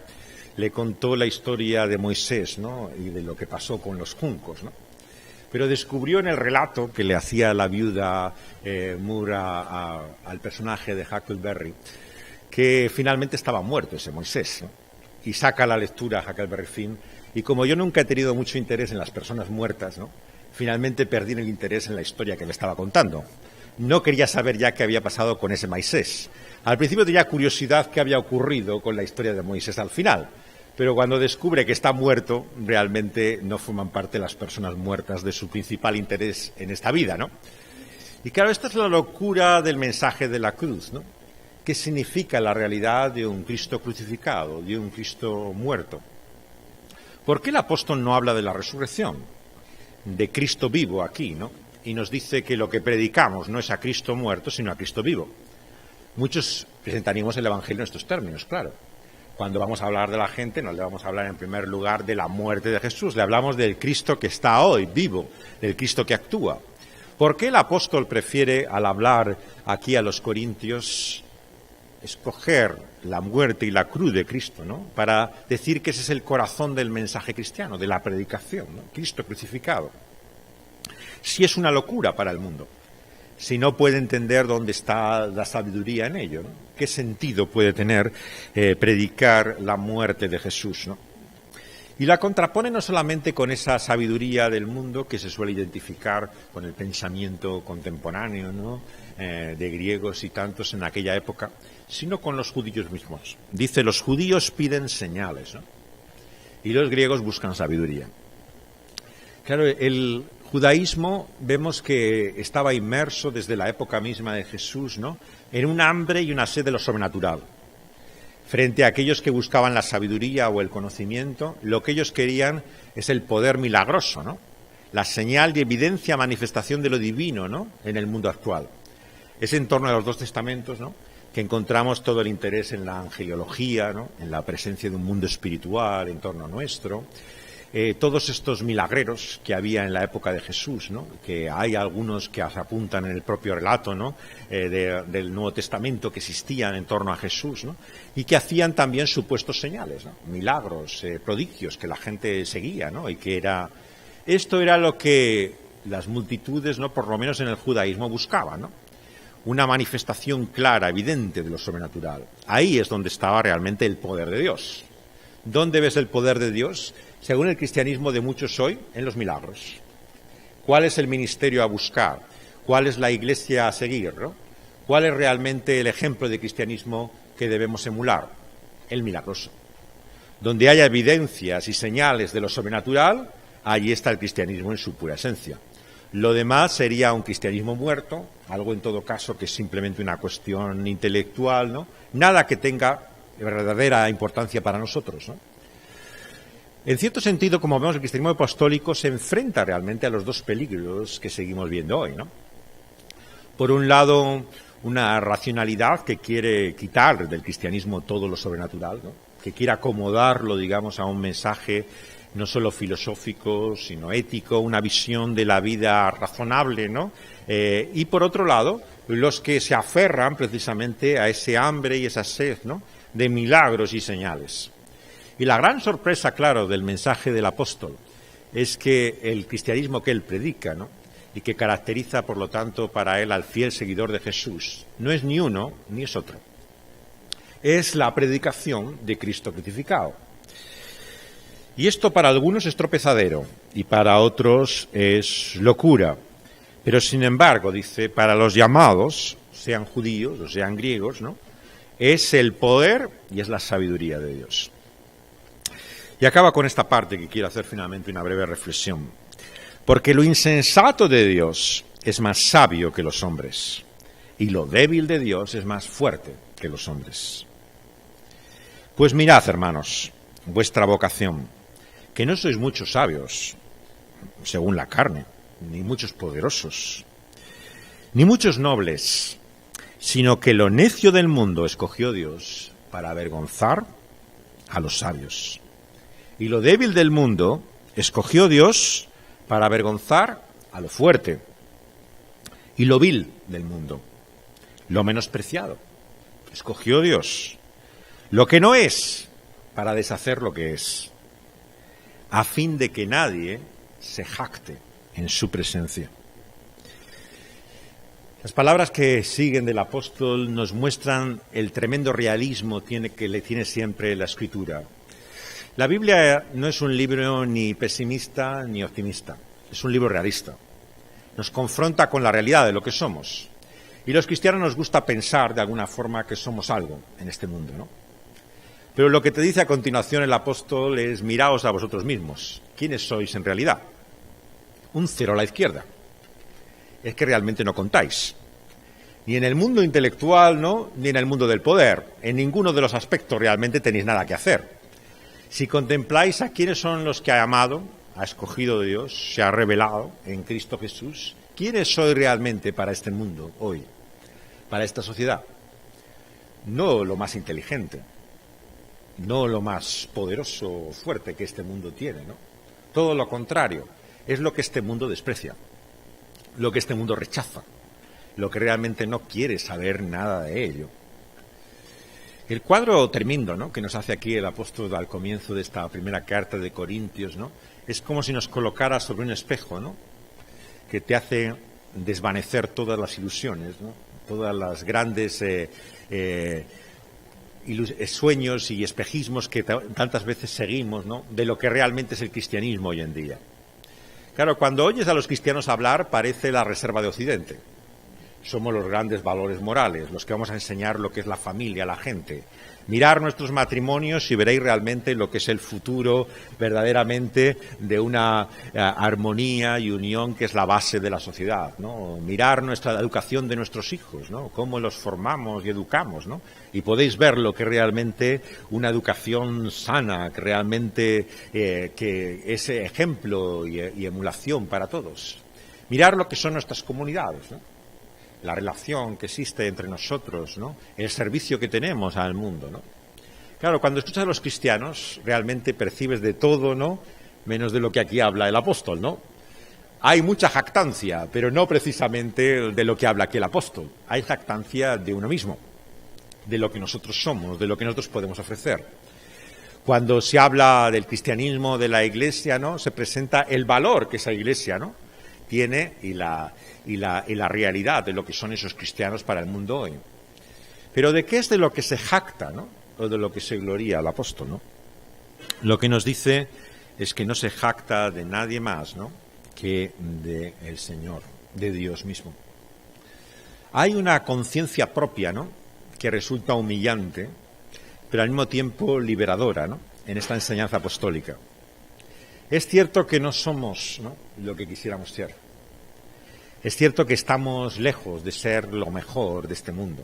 le contó la historia de Moisés, ¿no?, y de lo que pasó con los juncos, ¿no? Pero descubrió en el relato que le hacía la viuda Moore al personaje de Huckleberry que finalmente estaba muerto ese Moisés, ¿no? Y saca la lectura a Huckleberry Finn, y como yo nunca he tenido mucho interés en las personas muertas, ¿no?, finalmente perdí el interés en la historia que me estaba contando. No quería saber ya qué había pasado con ese Moisés. Al principio tenía curiosidad qué había ocurrido con la historia de Moisés al final, pero cuando descubre que está muerto, realmente no forman parte de las personas muertas de su principal interés en esta vida, ¿no? Y claro, esta es la locura del mensaje de la cruz, ¿no? ¿Qué significa la realidad de un Cristo crucificado, de un Cristo muerto? ¿Por qué el apóstol no habla de la resurrección, de Cristo vivo aquí, ¿no?, y nos dice que lo que predicamos no es a Cristo muerto, sino a Cristo vivo? Muchos presentaríamos el Evangelio en estos términos, claro. Cuando vamos a hablar de la gente, no le vamos a hablar en primer lugar de la muerte de Jesús, le hablamos del Cristo que está hoy, vivo, del Cristo que actúa. ¿Por qué el apóstol prefiere, al hablar aquí a los corintios, escoger la muerte y la cruz de Cristo, ¿no?, para decir que ese es el corazón del mensaje cristiano, de la predicación, ¿no?, Cristo crucificado? Si es una locura para el mundo, si no puede entender dónde está la sabiduría en ello, ¿no? ¿Qué sentido puede tener predicar la muerte de Jesús, ¿no? Y la contrapone no solamente con esa sabiduría del mundo que se suele identificar con el pensamiento contemporáneo, ¿no?, de griegos y tantos en aquella época, sino con los judíos mismos. Dice, los judíos piden señales, ¿no? Y los griegos buscan sabiduría. Claro, el judaísmo vemos que estaba inmerso desde la época misma de Jesús, ¿no?, en un hambre y una sed de lo sobrenatural. Frente a aquellos que buscaban la sabiduría o el conocimiento, lo que ellos querían es el poder milagroso, ¿no?, la señal y evidencia, manifestación de lo divino, ¿no?, en el mundo actual. Es en torno a los dos testamentos, ¿no?, que encontramos todo el interés en la angeliología, ¿no?, en la presencia de un mundo espiritual en torno a nuestro. Todos estos milagreros que había en la época de Jesús, ¿no?, que hay algunos que se apuntan en el propio relato, ¿no?, del Nuevo Testamento, que existían en torno a Jesús, ¿no?, y que hacían también supuestos señales, ¿no?, milagros, prodigios que la gente seguía, ¿no?, y que esto era lo que las multitudes, ¿no?, por lo menos en el judaísmo, buscaban, ¿no?, una manifestación clara, evidente de lo sobrenatural. Ahí es donde estaba realmente el poder de Dios. ¿Dónde ves el poder de Dios? Según el cristianismo de muchos hoy, en los milagros. ¿Cuál es el ministerio a buscar? ¿Cuál es la iglesia a seguir, ¿no? ¿Cuál es realmente el ejemplo de cristianismo que debemos emular? El milagroso. Donde haya evidencias y señales de lo sobrenatural, allí está el cristianismo en su pura esencia. Lo demás sería un cristianismo muerto, algo en todo caso que es simplemente una cuestión intelectual, ¿no? Nada que tenga verdadera importancia para nosotros, ¿no? En cierto sentido, como vemos, el cristianismo apostólico se enfrenta realmente a los dos peligros que seguimos viendo hoy, ¿no? Por un lado, una racionalidad que quiere quitar del cristianismo todo lo sobrenatural, ¿no?, que quiere acomodarlo, digamos, a un mensaje no solo filosófico, sino ético, una visión de la vida razonable, ¿no? Y por otro lado, los que se aferran precisamente a ese hambre y esa sed, ¿no?, de milagros y señales. Y la gran sorpresa, claro, del mensaje del apóstol es que el cristianismo que él predica, ¿no?, y que caracteriza, por lo tanto, para él al fiel seguidor de Jesús, no es ni uno ni es otro. Es la predicación de Cristo crucificado. Y esto para algunos es tropezadero y para otros es locura. Pero sin embargo, dice, para los llamados, sean judíos o sean griegos, ¿no?, es el poder y es la sabiduría de Dios. Y acaba con esta parte que quiero hacer finalmente una breve reflexión. Porque lo insensato de Dios es más sabio que los hombres y lo débil de Dios es más fuerte que los hombres. Pues mirad, hermanos, vuestra vocación, que no sois muchos sabios, según la carne, ni muchos poderosos, ni muchos nobles, sino que lo necio del mundo escogió Dios para avergonzar a los sabios. Y lo débil del mundo escogió Dios para avergonzar a lo fuerte. Y lo vil del mundo, lo menospreciado, escogió Dios. Lo que no es, para deshacer lo que es, a fin de que nadie se jacte en su presencia. Las palabras que siguen del apóstol nos muestran el tremendo realismo que le tiene siempre la Escritura. La Biblia no es un libro ni pesimista ni optimista, es un libro realista. Nos confronta con la realidad de lo que somos. Y los cristianos nos gusta pensar de alguna forma que somos algo en este mundo, ¿no? Pero lo que te dice a continuación el apóstol es: miraos a vosotros mismos. ¿Quiénes sois en realidad? Un cero a la izquierda. Es que realmente no contáis. Ni en el mundo intelectual, ¿no?, ni en el mundo del poder. En ninguno de los aspectos realmente tenéis nada que hacer. Si contempláis a quiénes son los que ha amado, ha escogido Dios, se ha revelado en Cristo Jesús, ¿quiénes sois realmente para este mundo hoy? Para esta sociedad. No lo más inteligente, no lo más poderoso o fuerte que este mundo tiene, ¿no? Todo lo contrario, es lo que este mundo desprecia, lo que este mundo rechaza, lo que realmente no quiere saber nada de ello. El cuadro tremendo, ¿no?, que nos hace aquí el apóstol al comienzo de esta primera carta de Corintios, ¿no?, es como si nos colocara sobre un espejo, ¿no?, que te hace desvanecer todas las ilusiones, ¿no?, todas las grandes sueños y espejismos que tantas veces seguimos, ¿no?, de lo que realmente es el cristianismo hoy en día. Claro, cuando oyes a los cristianos hablar parece la reserva de Occidente. somos los grandes valores morales, los que vamos a enseñar lo que es la familia a la gente. Mirar nuestros matrimonios y veréis realmente lo que es el futuro verdaderamente de una armonía y unión que es la base de la sociedad, ¿no? Mirar nuestra educación de nuestros hijos, ¿no? Cómo los formamos y educamos, ¿no? Y podéis ver lo que realmente una educación sana, que realmente que es ejemplo y emulación para todos. Mirar lo que son nuestras comunidades, ¿no? La relación que existe entre nosotros, ¿no? El servicio que tenemos al mundo, ¿no? Claro, cuando escuchas a los cristianos, realmente percibes de todo, ¿no? Menos de lo que aquí habla el apóstol, ¿no? Hay mucha jactancia, pero no precisamente de lo que habla aquí el apóstol. Hay jactancia de uno mismo, de lo que nosotros somos, de lo que nosotros podemos ofrecer. Cuando se habla del cristianismo, de la Iglesia, ¿no? Se presenta el valor que esa Iglesia, ¿no? Tiene y la realidad de lo que son esos cristianos para el mundo hoy. Pero ¿de qué es de lo que se jacta, ¿no? O de lo que se gloría el apóstol, ¿no? Lo que nos dice es que no se jacta de nadie más, ¿no? Que del Señor, de Dios mismo. Hay una conciencia propia, ¿no? Que resulta humillante, pero al mismo tiempo liberadora, ¿no? En esta enseñanza apostólica. Es cierto que no somos, ¿no? Lo que quisiéramos ser. Es cierto que estamos lejos de ser lo mejor de este mundo.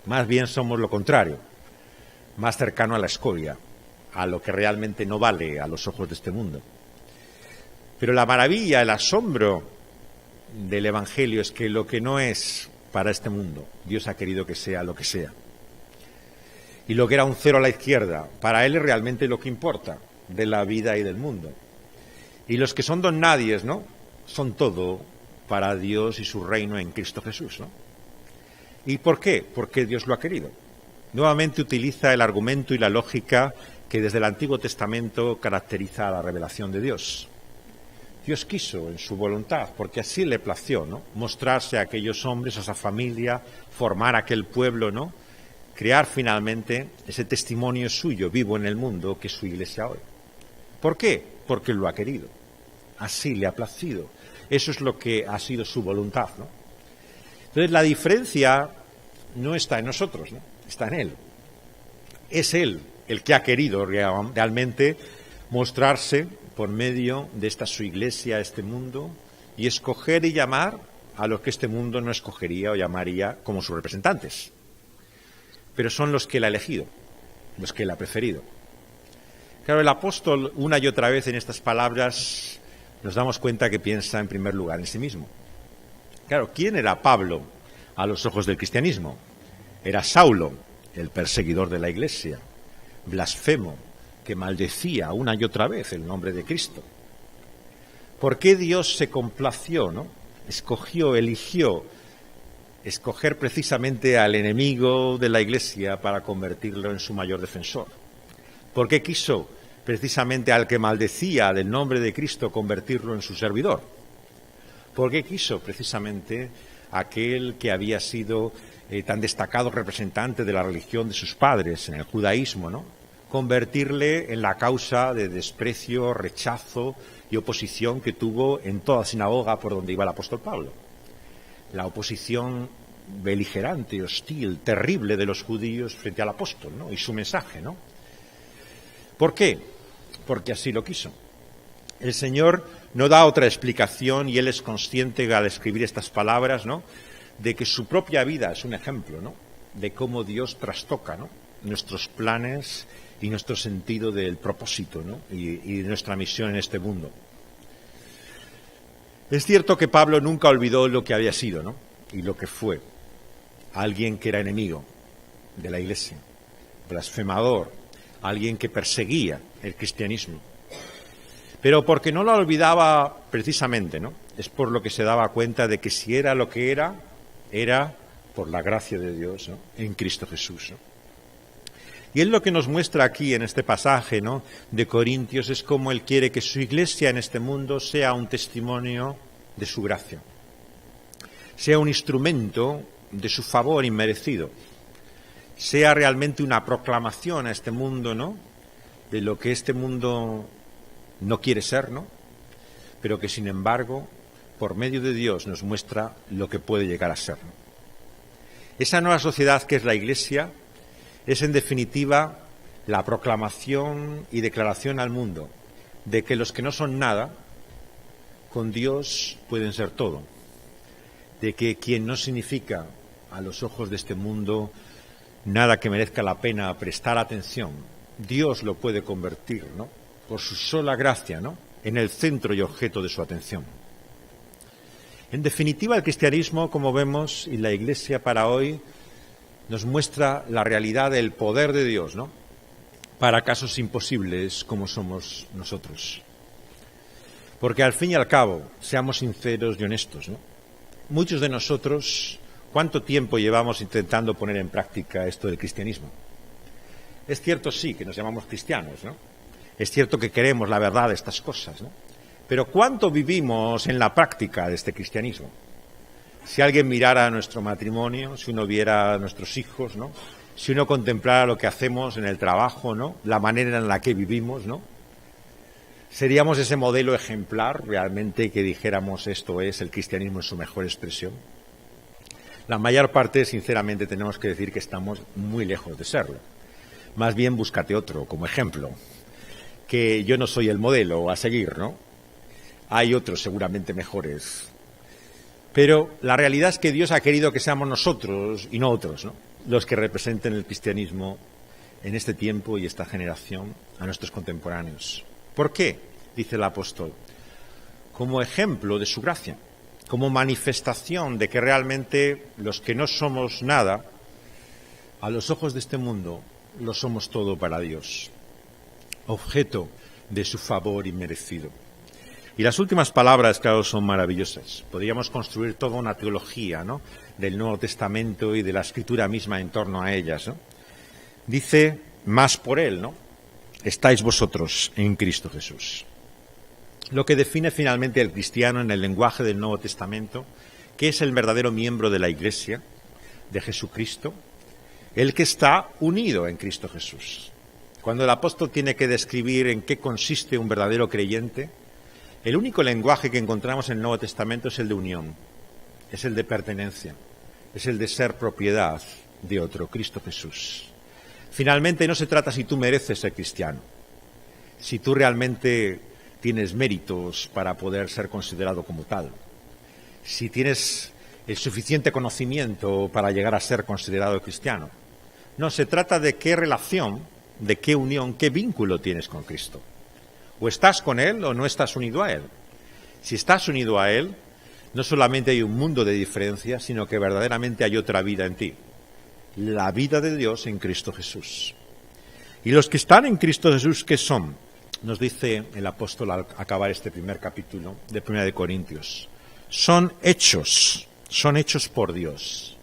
Más bien somos lo contrario, más cercano a la escoria, a lo que realmente no vale a los ojos de este mundo. Pero la maravilla, el asombro del Evangelio es que lo que no es para este mundo, Dios ha querido que sea lo que sea. Y lo que era un cero a la izquierda, para Él es realmente lo que importa de la vida y del mundo. Y los que son don nadies, ¿no? Son todo para Dios y su reino en Cristo Jesús, ¿no? ¿Y por qué? Porque Dios lo ha querido. Nuevamente utiliza el argumento y la lógica que desde el Antiguo Testamento caracteriza a la revelación de Dios. Dios quiso en su voluntad, porque así le plació, ¿no? Mostrarse a aquellos hombres, a esa familia, formar aquel pueblo, ¿no? Crear finalmente ese testimonio suyo vivo en el mundo que es su Iglesia hoy. ¿Por qué? Porque lo ha querido. Así le ha placido. Eso es lo que ha sido su voluntad, ¿no? Entonces la diferencia no está en nosotros, ¿no? Está en Él. Es Él el que ha querido realmente mostrarse por medio de esta su Iglesia a este mundo y escoger y llamar a los que este mundo no escogería o llamaría como sus representantes. Pero son los que Él ha elegido, los que Él ha preferido. Claro, el apóstol una y otra vez en estas palabras nos damos cuenta que piensa en primer lugar en sí mismo. Claro, ¿quién era Pablo a los ojos del cristianismo? Era Saulo, el perseguidor de la Iglesia, blasfemo, que maldecía una y otra vez el nombre de Cristo. ¿Por qué Dios se complació, ¿no? Eligió escoger precisamente al enemigo de la Iglesia para convertirlo en su mayor defensor? ¿Por qué quiso precisamente al que maldecía del nombre de Cristo convertirlo en su servidor? ¿Por qué quiso precisamente aquel que había sido tan destacado representante de la religión de sus padres en el judaísmo, ¿no? Convertirle en la causa de desprecio, rechazo y oposición que tuvo en toda sinagoga por donde iba el apóstol Pablo? La oposición beligerante, hostil, terrible de los judíos frente al apóstol, ¿no? Y su mensaje, ¿no? ¿Por qué? Porque así lo quiso. El Señor no da otra explicación y Él es consciente al escribir estas palabras, ¿no? De que su propia vida es un ejemplo, ¿no? De cómo Dios trastoca, ¿no? Nuestros planes y nuestro sentido del propósito, ¿no? Y nuestra misión en este mundo. Es cierto que Pablo nunca olvidó lo que había sido, ¿no? Y lo que fue. Alguien que era enemigo de la Iglesia, blasfemador, alguien que perseguía el cristianismo. Pero porque no lo olvidaba precisamente, ¿no? Es por lo que se daba cuenta de que si era lo que era por la gracia de Dios, ¿no? En Cristo Jesús, ¿no? Y Él lo que nos muestra aquí en este pasaje, ¿no? De Corintios es cómo Él quiere que su Iglesia en este mundo sea un testimonio de su gracia, sea un instrumento de su favor inmerecido, sea realmente una proclamación a este mundo, ¿no? De lo que este mundo no quiere ser, ¿no? Pero que sin embargo, por medio de Dios nos muestra lo que puede llegar a ser, ¿no? Esa nueva sociedad que es la Iglesia es, en definitiva, la proclamación y declaración al mundo de que los que no son nada, con Dios pueden ser todo. De que quien no significa a los ojos de este mundo nada que merezca la pena prestar atención, Dios lo puede convertir, ¿no?, por su sola gracia, ¿no?, en el centro y objeto de su atención. En definitiva, el cristianismo, como vemos, y la Iglesia para hoy, nos muestra la realidad del poder de Dios, ¿no?, para casos imposibles como somos nosotros. Porque al fin y al cabo, seamos sinceros y honestos, ¿no?, muchos de nosotros, ¿cuánto tiempo llevamos intentando poner en práctica esto del cristianismo? Es cierto, sí, que nos llamamos cristianos, ¿no? Es cierto que queremos la verdad de estas cosas, ¿no? Pero ¿cuánto vivimos en la práctica de este cristianismo? Si alguien mirara nuestro matrimonio, si uno viera a nuestros hijos, ¿no?, si uno contemplara lo que hacemos en el trabajo, ¿no?, la manera en la que vivimos, ¿no?, ¿seríamos ese modelo ejemplar realmente que dijéramos esto es el cristianismo en su mejor expresión? La mayor parte, sinceramente, tenemos que decir que estamos muy lejos de serlo. Más bien búscate otro como ejemplo, que yo no soy el modelo a seguir, ¿no? Hay otros seguramente mejores. Pero la realidad es que Dios ha querido que seamos nosotros y no otros, ¿no?, los que representen el cristianismo en este tiempo y esta generación a nuestros contemporáneos. ¿Por qué?, dice el apóstol, como ejemplo de su gracia, como manifestación de que realmente los que no somos nada, a los ojos de este mundo, lo somos todo para Dios, objeto de su favor inmerecido. Y las últimas palabras, claro, son maravillosas. Podríamos construir toda una teología, ¿no?, del Nuevo Testamento y de la Escritura misma en torno a ellas, ¿no? Dice, más por Él, ¿no?, estáis vosotros en Cristo Jesús. Lo que define finalmente al cristiano en el lenguaje del Nuevo Testamento, que es el verdadero miembro de la Iglesia, de Jesucristo, el que está unido en Cristo Jesús. Cuando el apóstol tiene que describir en qué consiste un verdadero creyente, el único lenguaje que encontramos en el Nuevo Testamento es el de unión, es el de pertenencia, es el de ser propiedad de otro, Cristo Jesús. Finalmente, no se trata si tú mereces ser cristiano, si tú realmente tienes méritos para poder ser considerado como tal, si tienes el suficiente conocimiento para llegar a ser considerado cristiano. No, se trata de qué relación, de qué unión, qué vínculo tienes con Cristo. O estás con Él o no estás unido a Él. Si estás unido a Él, no solamente hay un mundo de diferencias, sino que verdaderamente hay otra vida en ti. La vida de Dios en Cristo Jesús. Y los que están en Cristo Jesús, ¿qué son? Nos dice el apóstol al acabar este primer capítulo de 1 de Corintios. Son hechos por Dios.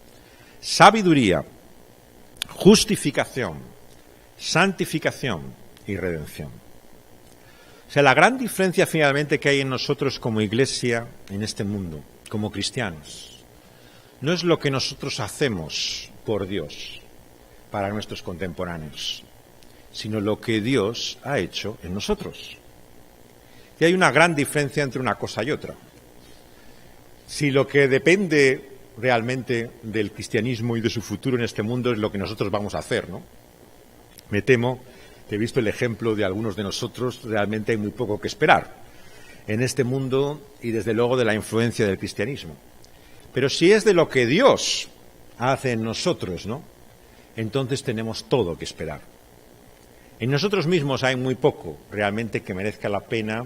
Sabiduría, justificación, santificación y redención. O sea, la gran diferencia finalmente que hay en nosotros como Iglesia, en este mundo, como cristianos, no es lo que nosotros hacemos por Dios, para nuestros contemporáneos, sino lo que Dios ha hecho en nosotros. Y hay una gran diferencia entre una cosa y otra. Si lo que depende realmente del cristianismo y de su futuro en este mundo es lo que nosotros vamos a hacer, ¿no? Me temo que, he visto el ejemplo de algunos de nosotros, realmente hay muy poco que esperar en este mundo y desde luego de la influencia del cristianismo. Pero si es de lo que Dios hace en nosotros, ¿no?, entonces tenemos todo que esperar. En nosotros mismos hay muy poco realmente que merezca la pena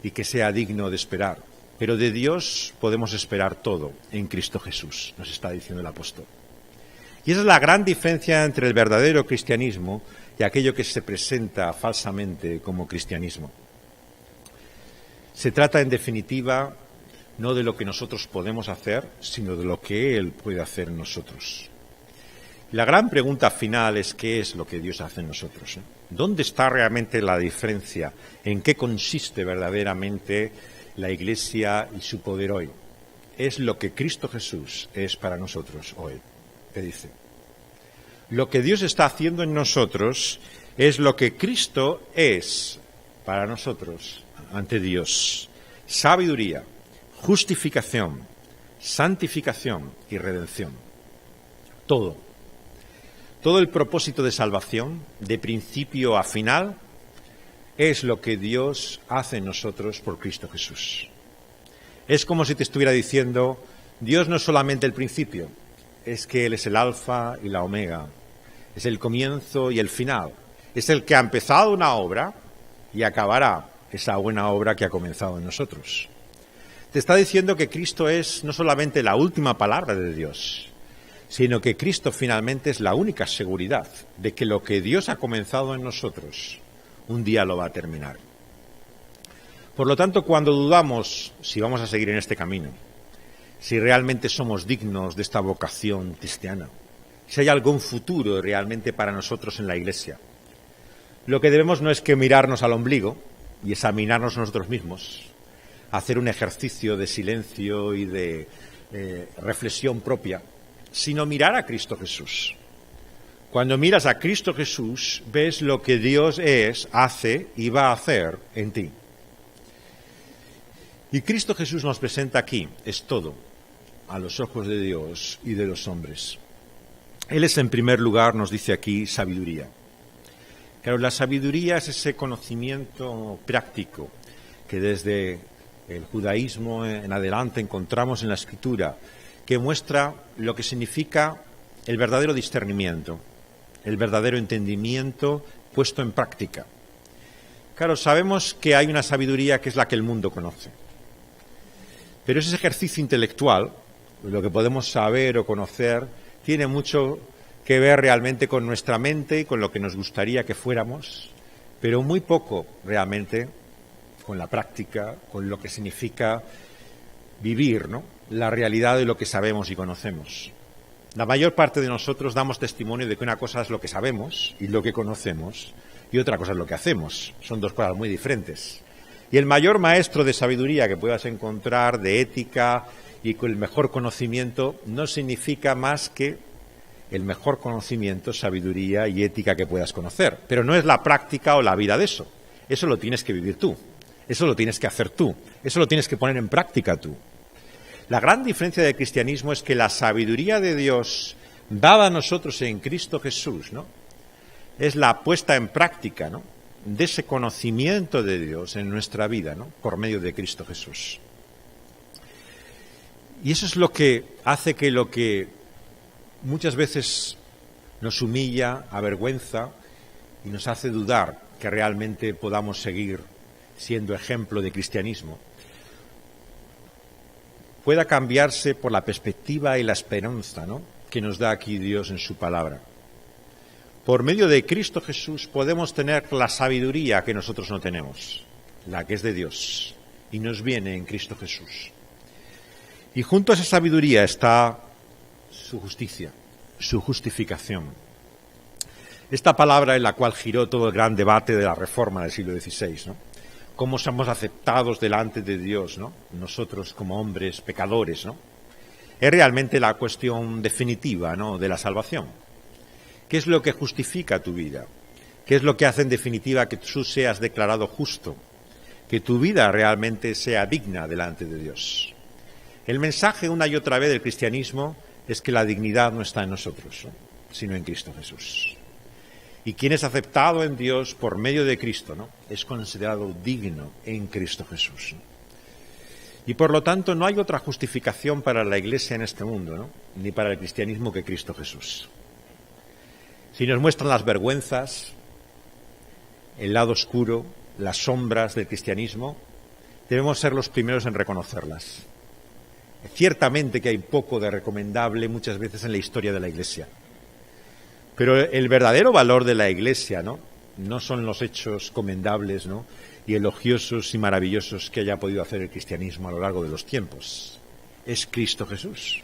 y que sea digno de esperar. Pero de Dios podemos esperar todo en Cristo Jesús, nos está diciendo el apóstol. Y esa es la gran diferencia entre el verdadero cristianismo y aquello que se presenta falsamente como cristianismo. Se trata, en definitiva, no de lo que nosotros podemos hacer, sino de lo que Él puede hacer en nosotros. La gran pregunta final es ¿qué es lo que Dios hace en nosotros? ¿Dónde está realmente la diferencia? ¿En qué consiste verdaderamente la Iglesia y su poder hoy? Es lo que Cristo Jesús es para nosotros hoy, te dice. Lo que Dios está haciendo en nosotros es lo que Cristo es para nosotros ante Dios. Sabiduría, justificación, santificación y redención. Todo. Todo el propósito de salvación, de principio a final, es lo que Dios hace en nosotros por Cristo Jesús. Es como si te estuviera diciendo, Dios no es solamente el principio, es que Él es el alfa y la omega, es el comienzo y el final, es el que ha empezado una obra y acabará esa buena obra que ha comenzado en nosotros. Te está diciendo que Cristo es no solamente la última palabra de Dios, sino que Cristo finalmente es la única seguridad de que lo que Dios ha comenzado en nosotros, un día lo va a terminar. Por lo tanto, cuando dudamos si vamos a seguir en este camino, si realmente somos dignos de esta vocación cristiana, si hay algún futuro realmente para nosotros en la Iglesia, lo que debemos no es que mirarnos al ombligo y examinarnos nosotros mismos, hacer un ejercicio de silencio y de reflexión propia, sino mirar a Cristo Jesús. Cuando miras a Cristo Jesús, ves lo que Dios es, hace y va a hacer en ti. Y Cristo Jesús nos presenta aquí, es todo, a los ojos de Dios y de los hombres. Él es, en primer lugar, nos dice aquí, sabiduría. Claro, la sabiduría es ese conocimiento práctico que desde el judaísmo en adelante encontramos en la Escritura, que muestra lo que significa el verdadero discernimiento, el verdadero entendimiento puesto en práctica. Claro, sabemos que hay una sabiduría que es la que el mundo conoce, pero ese ejercicio intelectual, lo que podemos saber o conocer, tiene mucho que ver realmente con nuestra mente y con lo que nos gustaría que fuéramos, pero muy poco realmente con la práctica, con lo que significa vivir, ¿no?, la realidad de lo que sabemos y conocemos. La mayor parte de nosotros damos testimonio de que una cosa es lo que sabemos y lo que conocemos, y otra cosa es lo que hacemos. Son dos cosas muy diferentes. Y el mayor maestro de sabiduría que puedas encontrar, de ética y con el mejor conocimiento, no significa más que el mejor conocimiento, sabiduría y ética que puedas conocer. Pero no es la práctica o la vida de eso. Eso lo tienes que vivir tú. Eso lo tienes que hacer tú. Eso lo tienes que poner en práctica tú. La gran diferencia del cristianismo es que la sabiduría de Dios dada a nosotros en Cristo Jesús, ¿no?, es la puesta en práctica, ¿no?, de ese conocimiento de Dios en nuestra vida, ¿no?, por medio de Cristo Jesús. Y eso es lo que hace que lo que muchas veces nos humilla, avergüenza y nos hace dudar que realmente podamos seguir siendo ejemplo de cristianismo, pueda cambiarse por la perspectiva y la esperanza, ¿no?, que nos da aquí Dios en su palabra. Por medio de Cristo Jesús podemos tener la sabiduría que nosotros no tenemos, la que es de Dios, y nos viene en Cristo Jesús. Y junto a esa sabiduría está su justicia, su justificación. Esta palabra en la cual giró todo el gran debate de la Reforma del siglo XVI, ¿no?, cómo somos aceptados delante de Dios, ¿no?, nosotros como hombres pecadores, ¿no?, es realmente la cuestión definitiva, ¿no?, de la salvación. ¿Qué es lo que justifica tu vida? ¿Qué es lo que hace en definitiva que tú seas declarado justo? Que tu vida realmente sea digna delante de Dios. El mensaje una y otra vez del cristianismo es que la dignidad no está en nosotros, ¿no?, sino en Cristo Jesús. Y quien es aceptado en Dios por medio de Cristo, ¿no?, es considerado digno en Cristo Jesús, ¿no? Y por lo tanto no hay otra justificación para la Iglesia en este mundo, ¿no?, ni para el cristianismo que Cristo Jesús. Si nos muestran las vergüenzas, el lado oscuro, las sombras del cristianismo, debemos ser los primeros en reconocerlas. Ciertamente que hay poco de recomendable muchas veces en la historia de la Iglesia. Pero el verdadero valor de la Iglesia, ¿no?, no son los hechos comendables, ¿no?, y elogiosos y maravillosos que haya podido hacer el cristianismo a lo largo de los tiempos. Es Cristo Jesús.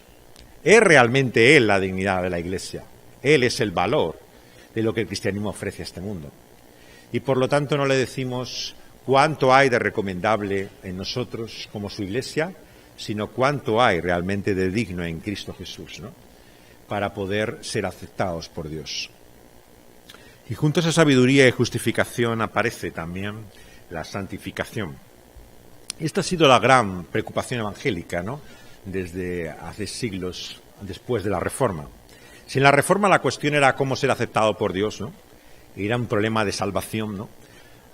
Es realmente Él la dignidad de la Iglesia. Él es el valor de lo que el cristianismo ofrece a este mundo. Y por lo tanto no le decimos cuánto hay de recomendable en nosotros como su Iglesia, sino cuánto hay realmente de digno en Cristo Jesús, ¿no?, para poder ser aceptados por Dios. Y junto a esa sabiduría y justificación aparece también la santificación. Esta ha sido la gran preocupación evangélica, ¿no?, desde hace siglos después de la Reforma. Si en la Reforma la cuestión era cómo ser aceptado por Dios, ¿no? Era un problema de salvación, ¿no?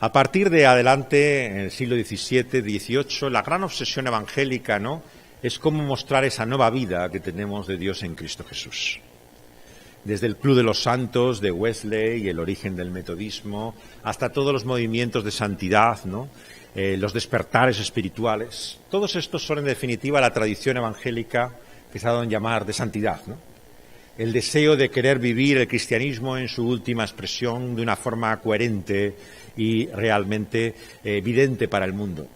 A partir de adelante, en el siglo XVII, XVIII, la gran obsesión evangélica, ¿no?, es cómo mostrar esa nueva vida que tenemos de Dios en Cristo Jesús. Desde el Club de los Santos, de Wesley y el origen del metodismo, hasta todos los movimientos de santidad, ¿no?, los despertares espirituales, todos estos son en definitiva la tradición evangélica que se ha dado en llamar de santidad, ¿no? El deseo de querer vivir el cristianismo en su última expresión de una forma coherente y realmente evidente para el mundo.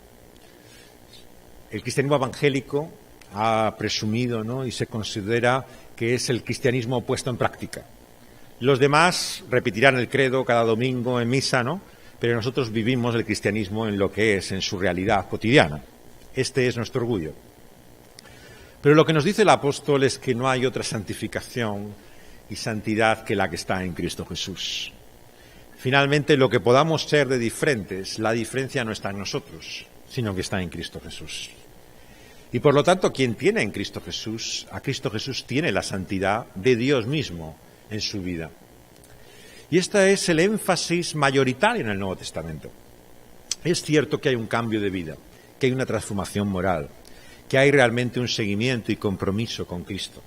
El cristianismo evangélico ha presumido, ¿no?, y se considera que es el cristianismo puesto en práctica. Los demás repetirán el credo cada domingo en misa, ¿no?, pero nosotros vivimos el cristianismo en lo que es, en su realidad cotidiana. Este es nuestro orgullo. Pero lo que nos dice el apóstol es que no hay otra santificación y santidad que la que está en Cristo Jesús. Finalmente, lo que podamos ser de diferentes, la diferencia no está en nosotros, sino que está en Cristo Jesús. Y por lo tanto, quien tiene en Cristo Jesús, a Cristo Jesús tiene la santidad de Dios mismo en su vida. Y este es el énfasis mayoritario en el Nuevo Testamento. Es cierto que hay un cambio de vida, que hay una transformación moral, que hay realmente un seguimiento y compromiso con Cristo.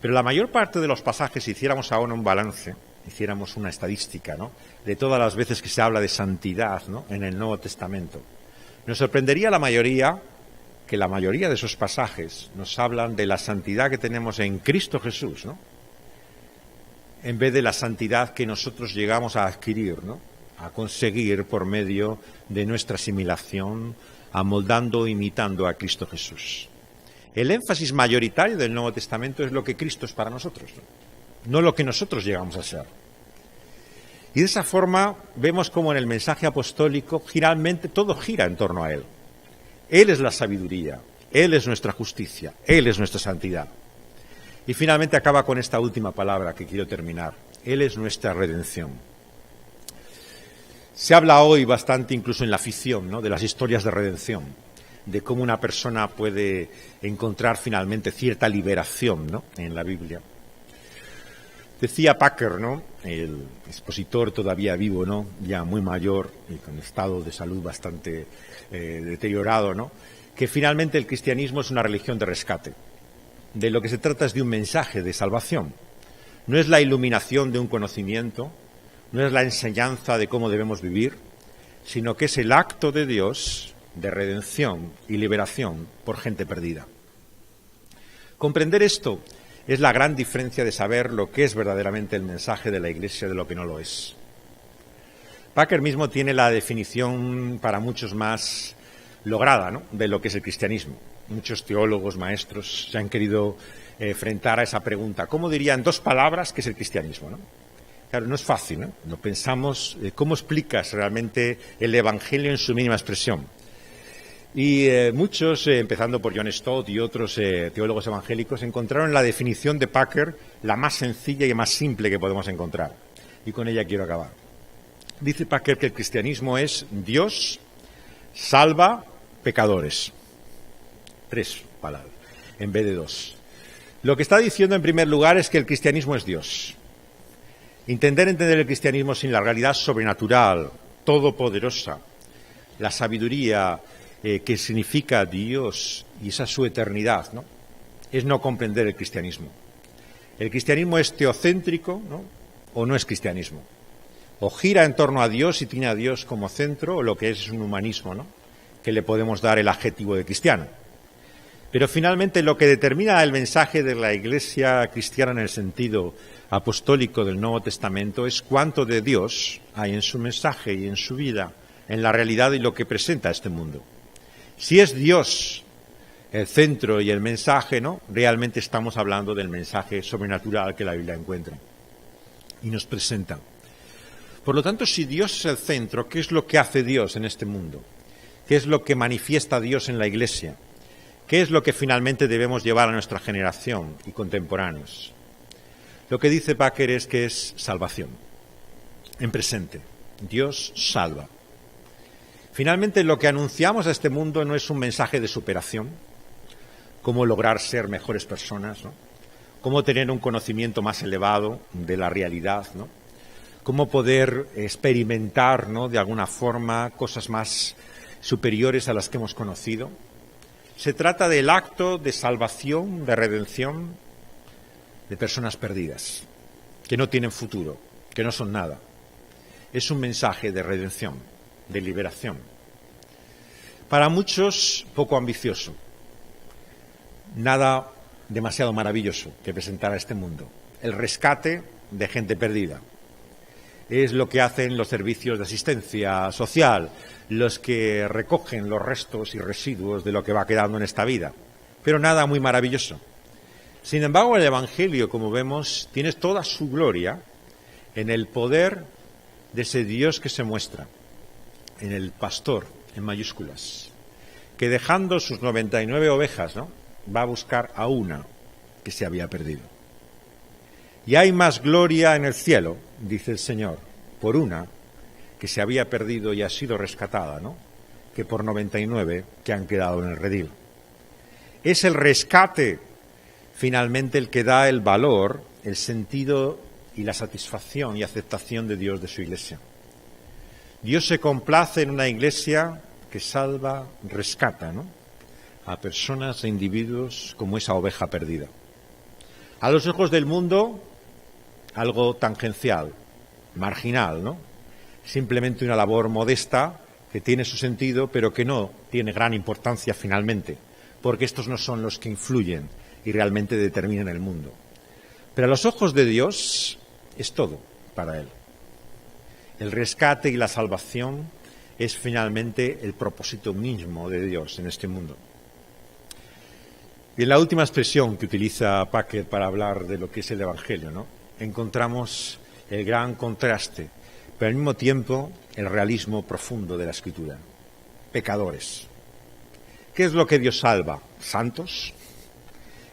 Pero la mayor parte de los pasajes, si hiciéramos ahora un balance, hiciéramos una estadística, ¿no?, de todas las veces que se habla de santidad, ¿no?, en el Nuevo Testamento, nos sorprendería que la mayoría de esos pasajes nos hablan de la santidad que tenemos en Cristo Jesús, ¿no?, en vez de la santidad que nosotros llegamos a adquirir, ¿no?, a conseguir por medio de nuestra asimilación, amoldando e imitando a Cristo Jesús. El énfasis mayoritario del Nuevo Testamento es lo que Cristo es para nosotros, no lo que nosotros llegamos a ser. Y de esa forma vemos cómo en el mensaje apostólico finalmente todo gira en torno a Él. Él es la sabiduría, Él es nuestra justicia, Él es nuestra santidad. Y finalmente acaba con esta última palabra que quiero terminar. Él es nuestra redención. Se habla hoy bastante, incluso en la ficción, ¿no?, de las historias de redención, de cómo una persona puede encontrar finalmente cierta liberación, ¿no?, en la Biblia. Decía Packer, ¿no?, el expositor todavía vivo, ¿no?, ya muy mayor y con estado de salud bastante deteriorado, ¿no?, que finalmente el cristianismo es una religión de rescate. De lo que se trata es de un mensaje de salvación. No es la iluminación de un conocimiento, no es la enseñanza de cómo debemos vivir, sino que es el acto de Dios de redención y liberación por gente perdida. Comprender esto es la gran diferencia de saber lo que es verdaderamente el mensaje de la Iglesia de lo que no lo es. Packer mismo tiene la definición para muchos más lograda, ¿no?, de lo que es el cristianismo. Muchos teólogos, maestros, se han querido enfrentar a esa pregunta. ¿Cómo diría en 2 palabras qué es el cristianismo, ¿no? Claro, no es fácil, ¿no? No pensamos cómo explicas realmente el Evangelio en su mínima expresión. Y muchos, empezando por John Stott y otros teólogos evangélicos, encontraron la definición de Packer la más sencilla y más simple que podemos encontrar. Y con ella quiero acabar. Dice Packer que el cristianismo es Dios salva pecadores. 3 palabras, en vez de 2. Lo que está diciendo en primer lugar es que el cristianismo es Dios. Entender el cristianismo sin la realidad sobrenatural, todopoderosa, la sabiduría que significa Dios y esa su eternidad, ¿no?, es no comprender el cristianismo. El cristianismo es teocéntrico, ¿no?, o no es cristianismo. O gira en torno a Dios y tiene a Dios como centro, o lo que es un humanismo, ¿no?, que le podemos dar el adjetivo de cristiano. Pero finalmente lo que determina el mensaje de la Iglesia cristiana en el sentido apostólico del Nuevo Testamento es cuánto de Dios hay en su mensaje y en su vida, en la realidad y lo que presenta este mundo. Si es Dios el centro y el mensaje, ¿no?, realmente estamos hablando del mensaje sobrenatural que la Biblia encuentra y nos presenta. Por lo tanto, si Dios es el centro, ¿qué es lo que hace Dios en este mundo? ¿Qué es lo que manifiesta Dios en la Iglesia? ¿Qué es lo que finalmente debemos llevar a nuestra generación y contemporáneos? Lo que dice Packer es que es salvación, en presente. Dios salva. Finalmente, lo que anunciamos a este mundo no es un mensaje de superación, cómo lograr ser mejores personas, ¿no?, cómo tener un conocimiento más elevado de la realidad, ¿no? Cómo poder experimentar, ¿no?, de alguna forma cosas más superiores a las que hemos conocido. Se trata del acto de salvación, de redención de personas perdidas, que no tienen futuro, que no son nada. Es un mensaje de redención, de liberación. Para muchos, poco ambicioso. Nada demasiado maravilloso que presentar a este mundo. El rescate de gente perdida. Es lo que hacen los servicios de asistencia social, los que recogen los restos y residuos de lo que va quedando en esta vida. Pero nada muy maravilloso. Sin embargo, el Evangelio, como vemos, tiene toda su gloria en el poder de ese Dios que se muestra, en el pastor, en mayúsculas, que dejando sus 99 ovejas, ¿no?, va a buscar a una que se había perdido. Y hay más gloria en el cielo, dice el Señor, por una que se había perdido y ha sido rescatada, ¿no?, que por 99 que han quedado en el redil. Es el rescate, finalmente, el que da el valor, el sentido y la satisfacción y aceptación de Dios de su Iglesia. Dios se complace en una Iglesia que salva, rescata, ¿no?, a personas e individuos como esa oveja perdida. A los ojos del mundo, algo tangencial, marginal, ¿no? Simplemente una labor modesta que tiene su sentido, pero que no tiene gran importancia finalmente, porque estos no son los que influyen y realmente determinan el mundo. Pero a los ojos de Dios es todo para Él. El rescate y la salvación es finalmente el propósito mismo de Dios en este mundo. Y en la última expresión que utiliza Packer para hablar de lo que es el Evangelio, ¿no?, encontramos el gran contraste, pero al mismo tiempo el realismo profundo de la Escritura. Pecadores. ¿Qué es lo que Dios salva? ¿Santos?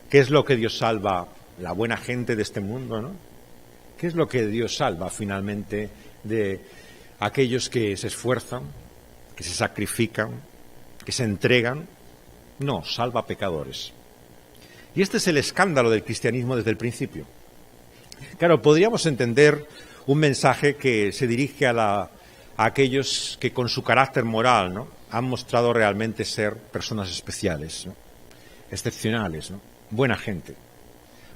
¿Qué es lo que Dios salva? La buena gente de este mundo, ¿no? ¿Qué es lo que Dios salva finalmente de aquellos que se esfuerzan, que se sacrifican, que se entregan? No, salva pecadores. Y este es el escándalo del cristianismo desde el principio. Claro, podríamos entender un mensaje que se dirige a aquellos que con su carácter moral, ¿no?, han mostrado realmente ser personas especiales, ¿no?, excepcionales, ¿no?, buena gente.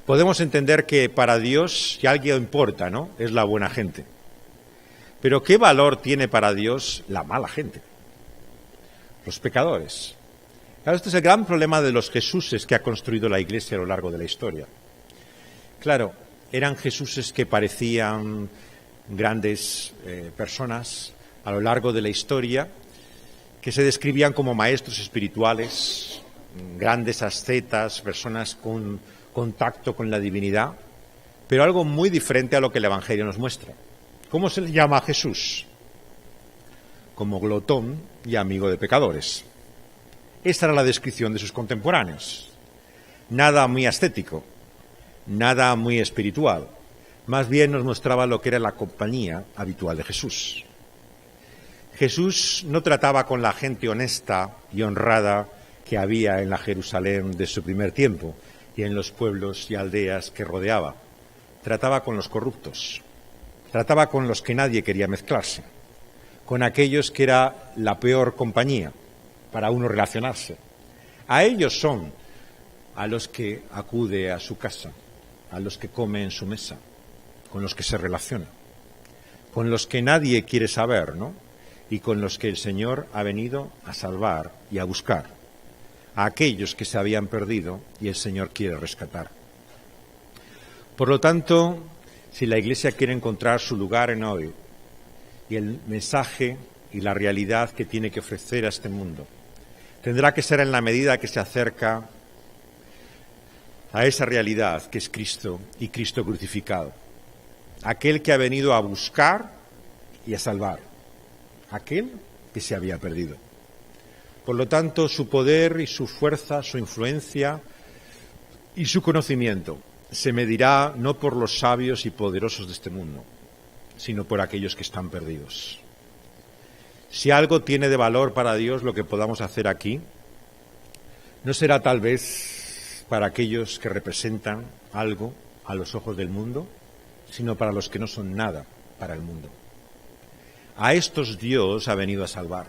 Podemos entender que para Dios, si algo importa, ¿no?, es la buena gente. Pero ¿qué valor tiene para Dios la mala gente? Los pecadores. Claro, este es el gran problema de los Jesuses que ha construido la Iglesia a lo largo de la historia. Claro, eran Jesuses que parecían grandes personas a lo largo de la historia, que se describían como maestros espirituales, grandes ascetas, personas con contacto con la divinidad, pero algo muy diferente a lo que el Evangelio nos muestra. ¿Cómo se le llama a Jesús? Como glotón y amigo de pecadores. Esta era la descripción de sus contemporáneos. Nada muy ascético, nada muy espiritual. Más bien nos mostraba lo que era la compañía habitual de Jesús. Jesús no trataba con la gente honesta y honrada que había en la Jerusalén de su primer tiempo y en los pueblos y aldeas que rodeaba. Trataba con los corruptos, trataba con los que nadie quería mezclarse, con aquellos que era la peor compañía para uno relacionarse. A ellos son a los que acude a su casa, a los que come en su mesa, con los que se relaciona, con los que nadie quiere saber, ¿no?, y con los que el Señor ha venido a salvar y a buscar, a aquellos que se habían perdido y el Señor quiere rescatar. Por lo tanto, si la Iglesia quiere encontrar su lugar en hoy y el mensaje y la realidad que tiene que ofrecer a este mundo, tendrá que ser en la medida que se acerca a esa realidad que es Cristo y Cristo crucificado. Aquel que ha venido a buscar y a salvar. Aquel que se había perdido. Por lo tanto, su poder y su fuerza, su influencia y su conocimiento se medirá no por los sabios y poderosos de este mundo, sino por aquellos que están perdidos. Si algo tiene de valor para Dios lo que podamos hacer aquí, no será tal vez para aquellos que representan algo a los ojos del mundo, sino para los que no son nada para el mundo. A estos Dios ha venido a salvar.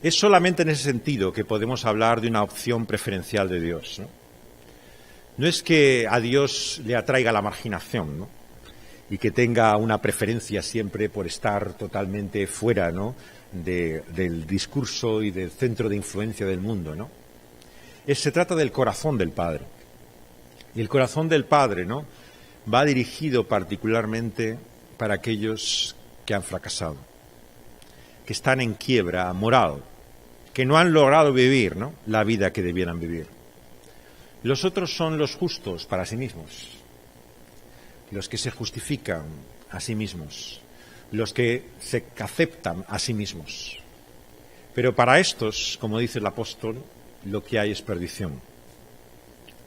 Es solamente en ese sentido que podemos hablar de una opción preferencial de Dios, ¿no? No es que a Dios le atraiga la marginación, ¿no?, y que tenga una preferencia siempre por estar totalmente fuera, ¿no?, del discurso y del centro de influencia del mundo, ¿no? Se trata del corazón del Padre. Y el corazón del Padre, ¿no?, va dirigido particularmente para aquellos que han fracasado, que están en quiebra moral, que no han logrado vivir, ¿no?, la vida que debieran vivir. Los otros son los justos para sí mismos, los que se justifican a sí mismos, los que se aceptan a sí mismos. Pero para estos, como dice el apóstol, lo que hay es perdición.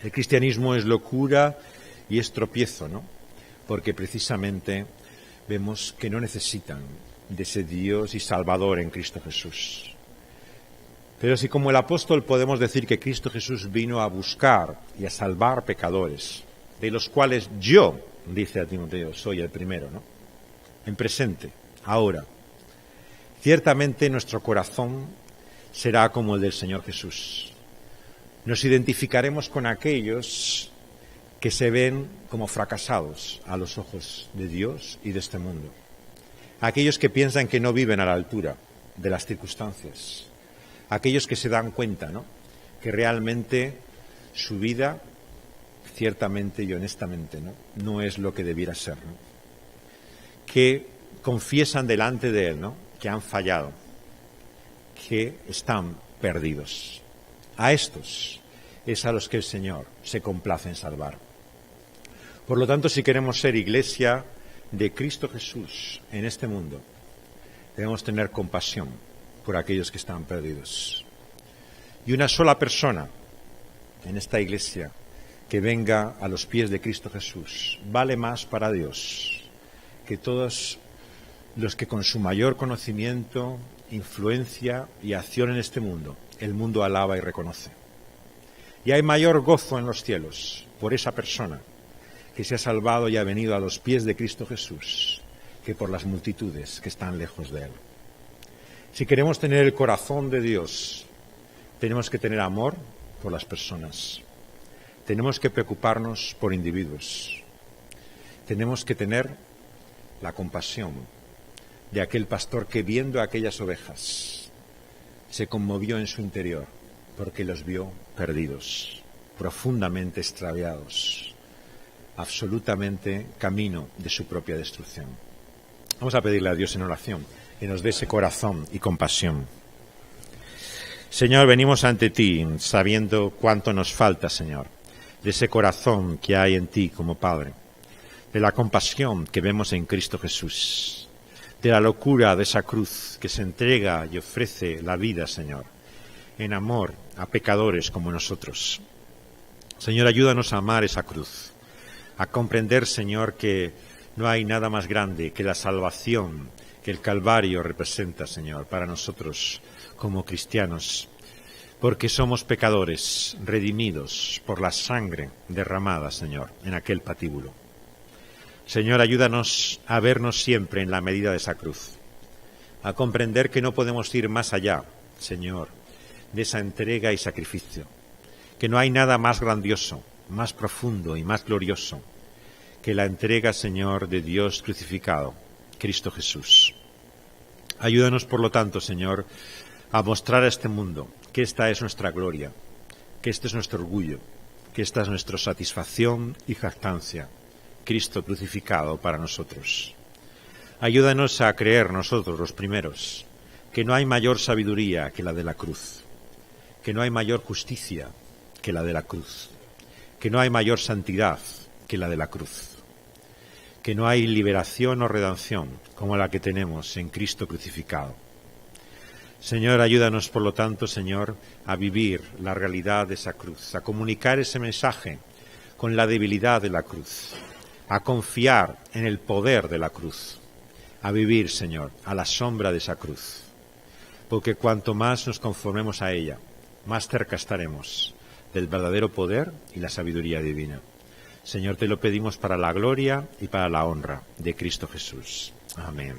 El cristianismo es locura y es tropiezo, ¿no?, porque precisamente vemos que no necesitan de ese Dios y Salvador en Cristo Jesús. Pero si como el apóstol podemos decir que Cristo Jesús vino a buscar y a salvar pecadores, de los cuales yo, dice a Timoteo, soy el primero, ¿no?, en presente, ahora, ciertamente nuestro corazón será como el del Señor Jesús. Nos identificaremos con aquellos que se ven como fracasados a los ojos de Dios y de este mundo. Aquellos que piensan que no viven a la altura de las circunstancias. Aquellos que se dan cuenta, ¿no?, que realmente su vida, ciertamente y honestamente, no es lo que debiera ser, ¿no?, que confiesan delante de Él, ¿no?, que han fallado, que están perdidos. A estos es a los que el Señor se complace en salvar. Por lo tanto, si queremos ser iglesia de Cristo Jesús en este mundo, debemos tener compasión por aquellos que están perdidos. Y una sola persona en esta iglesia que venga a los pies de Cristo Jesús vale más para Dios que todos los que con su mayor conocimiento, influencia y acción en este mundo, el mundo alaba y reconoce. Y hay mayor gozo en los cielos por esa persona que se ha salvado y ha venido a los pies de Cristo Jesús que por las multitudes que están lejos de Él. Si queremos tener el corazón de Dios, tenemos que tener amor por las personas. Tenemos que preocuparnos por individuos. Tenemos que tener la compasión de aquel pastor que, viendo a aquellas ovejas, se conmovió en su interior porque los vio perdidos, profundamente extraviados, absolutamente camino de su propia destrucción. Vamos a pedirle a Dios en oración que nos dé ese corazón y compasión. Señor, venimos ante ti sabiendo cuánto nos falta, Señor, de ese corazón que hay en ti como Padre, de la compasión que vemos en Cristo Jesús, de la locura de esa cruz que se entrega y ofrece la vida, Señor, en amor a pecadores como nosotros. Señor, ayúdanos a amar esa cruz, a comprender, Señor, que no hay nada más grande que la salvación que el Calvario representa, Señor, para nosotros como cristianos, porque somos pecadores redimidos por la sangre derramada, Señor, en aquel patíbulo. Señor, ayúdanos a vernos siempre en la medida de esa cruz, a comprender que no podemos ir más allá, Señor, de esa entrega y sacrificio, que no hay nada más grandioso, más profundo y más glorioso que la entrega, Señor, de Dios crucificado, Cristo Jesús. Ayúdanos, por lo tanto, Señor, a mostrar a este mundo que esta es nuestra gloria, que este es nuestro orgullo, que esta es nuestra satisfacción y jactancia, Cristo crucificado para nosotros. Ayúdanos a creer nosotros los primeros que no hay mayor sabiduría que la de la cruz, que no hay mayor justicia que la de la cruz, que no hay mayor santidad que la de la cruz, que no hay liberación o redención como la que tenemos en Cristo crucificado. Señor, ayúdanos, por lo tanto, Señor, a vivir la realidad de esa cruz, a comunicar ese mensaje con la debilidad de la cruz, a confiar en el poder de la cruz, a vivir, Señor, a la sombra de esa cruz, porque cuanto más nos conformemos a ella, más cerca estaremos del verdadero poder y la sabiduría divina. Señor, te lo pedimos para la gloria y para la honra de Cristo Jesús. Amén.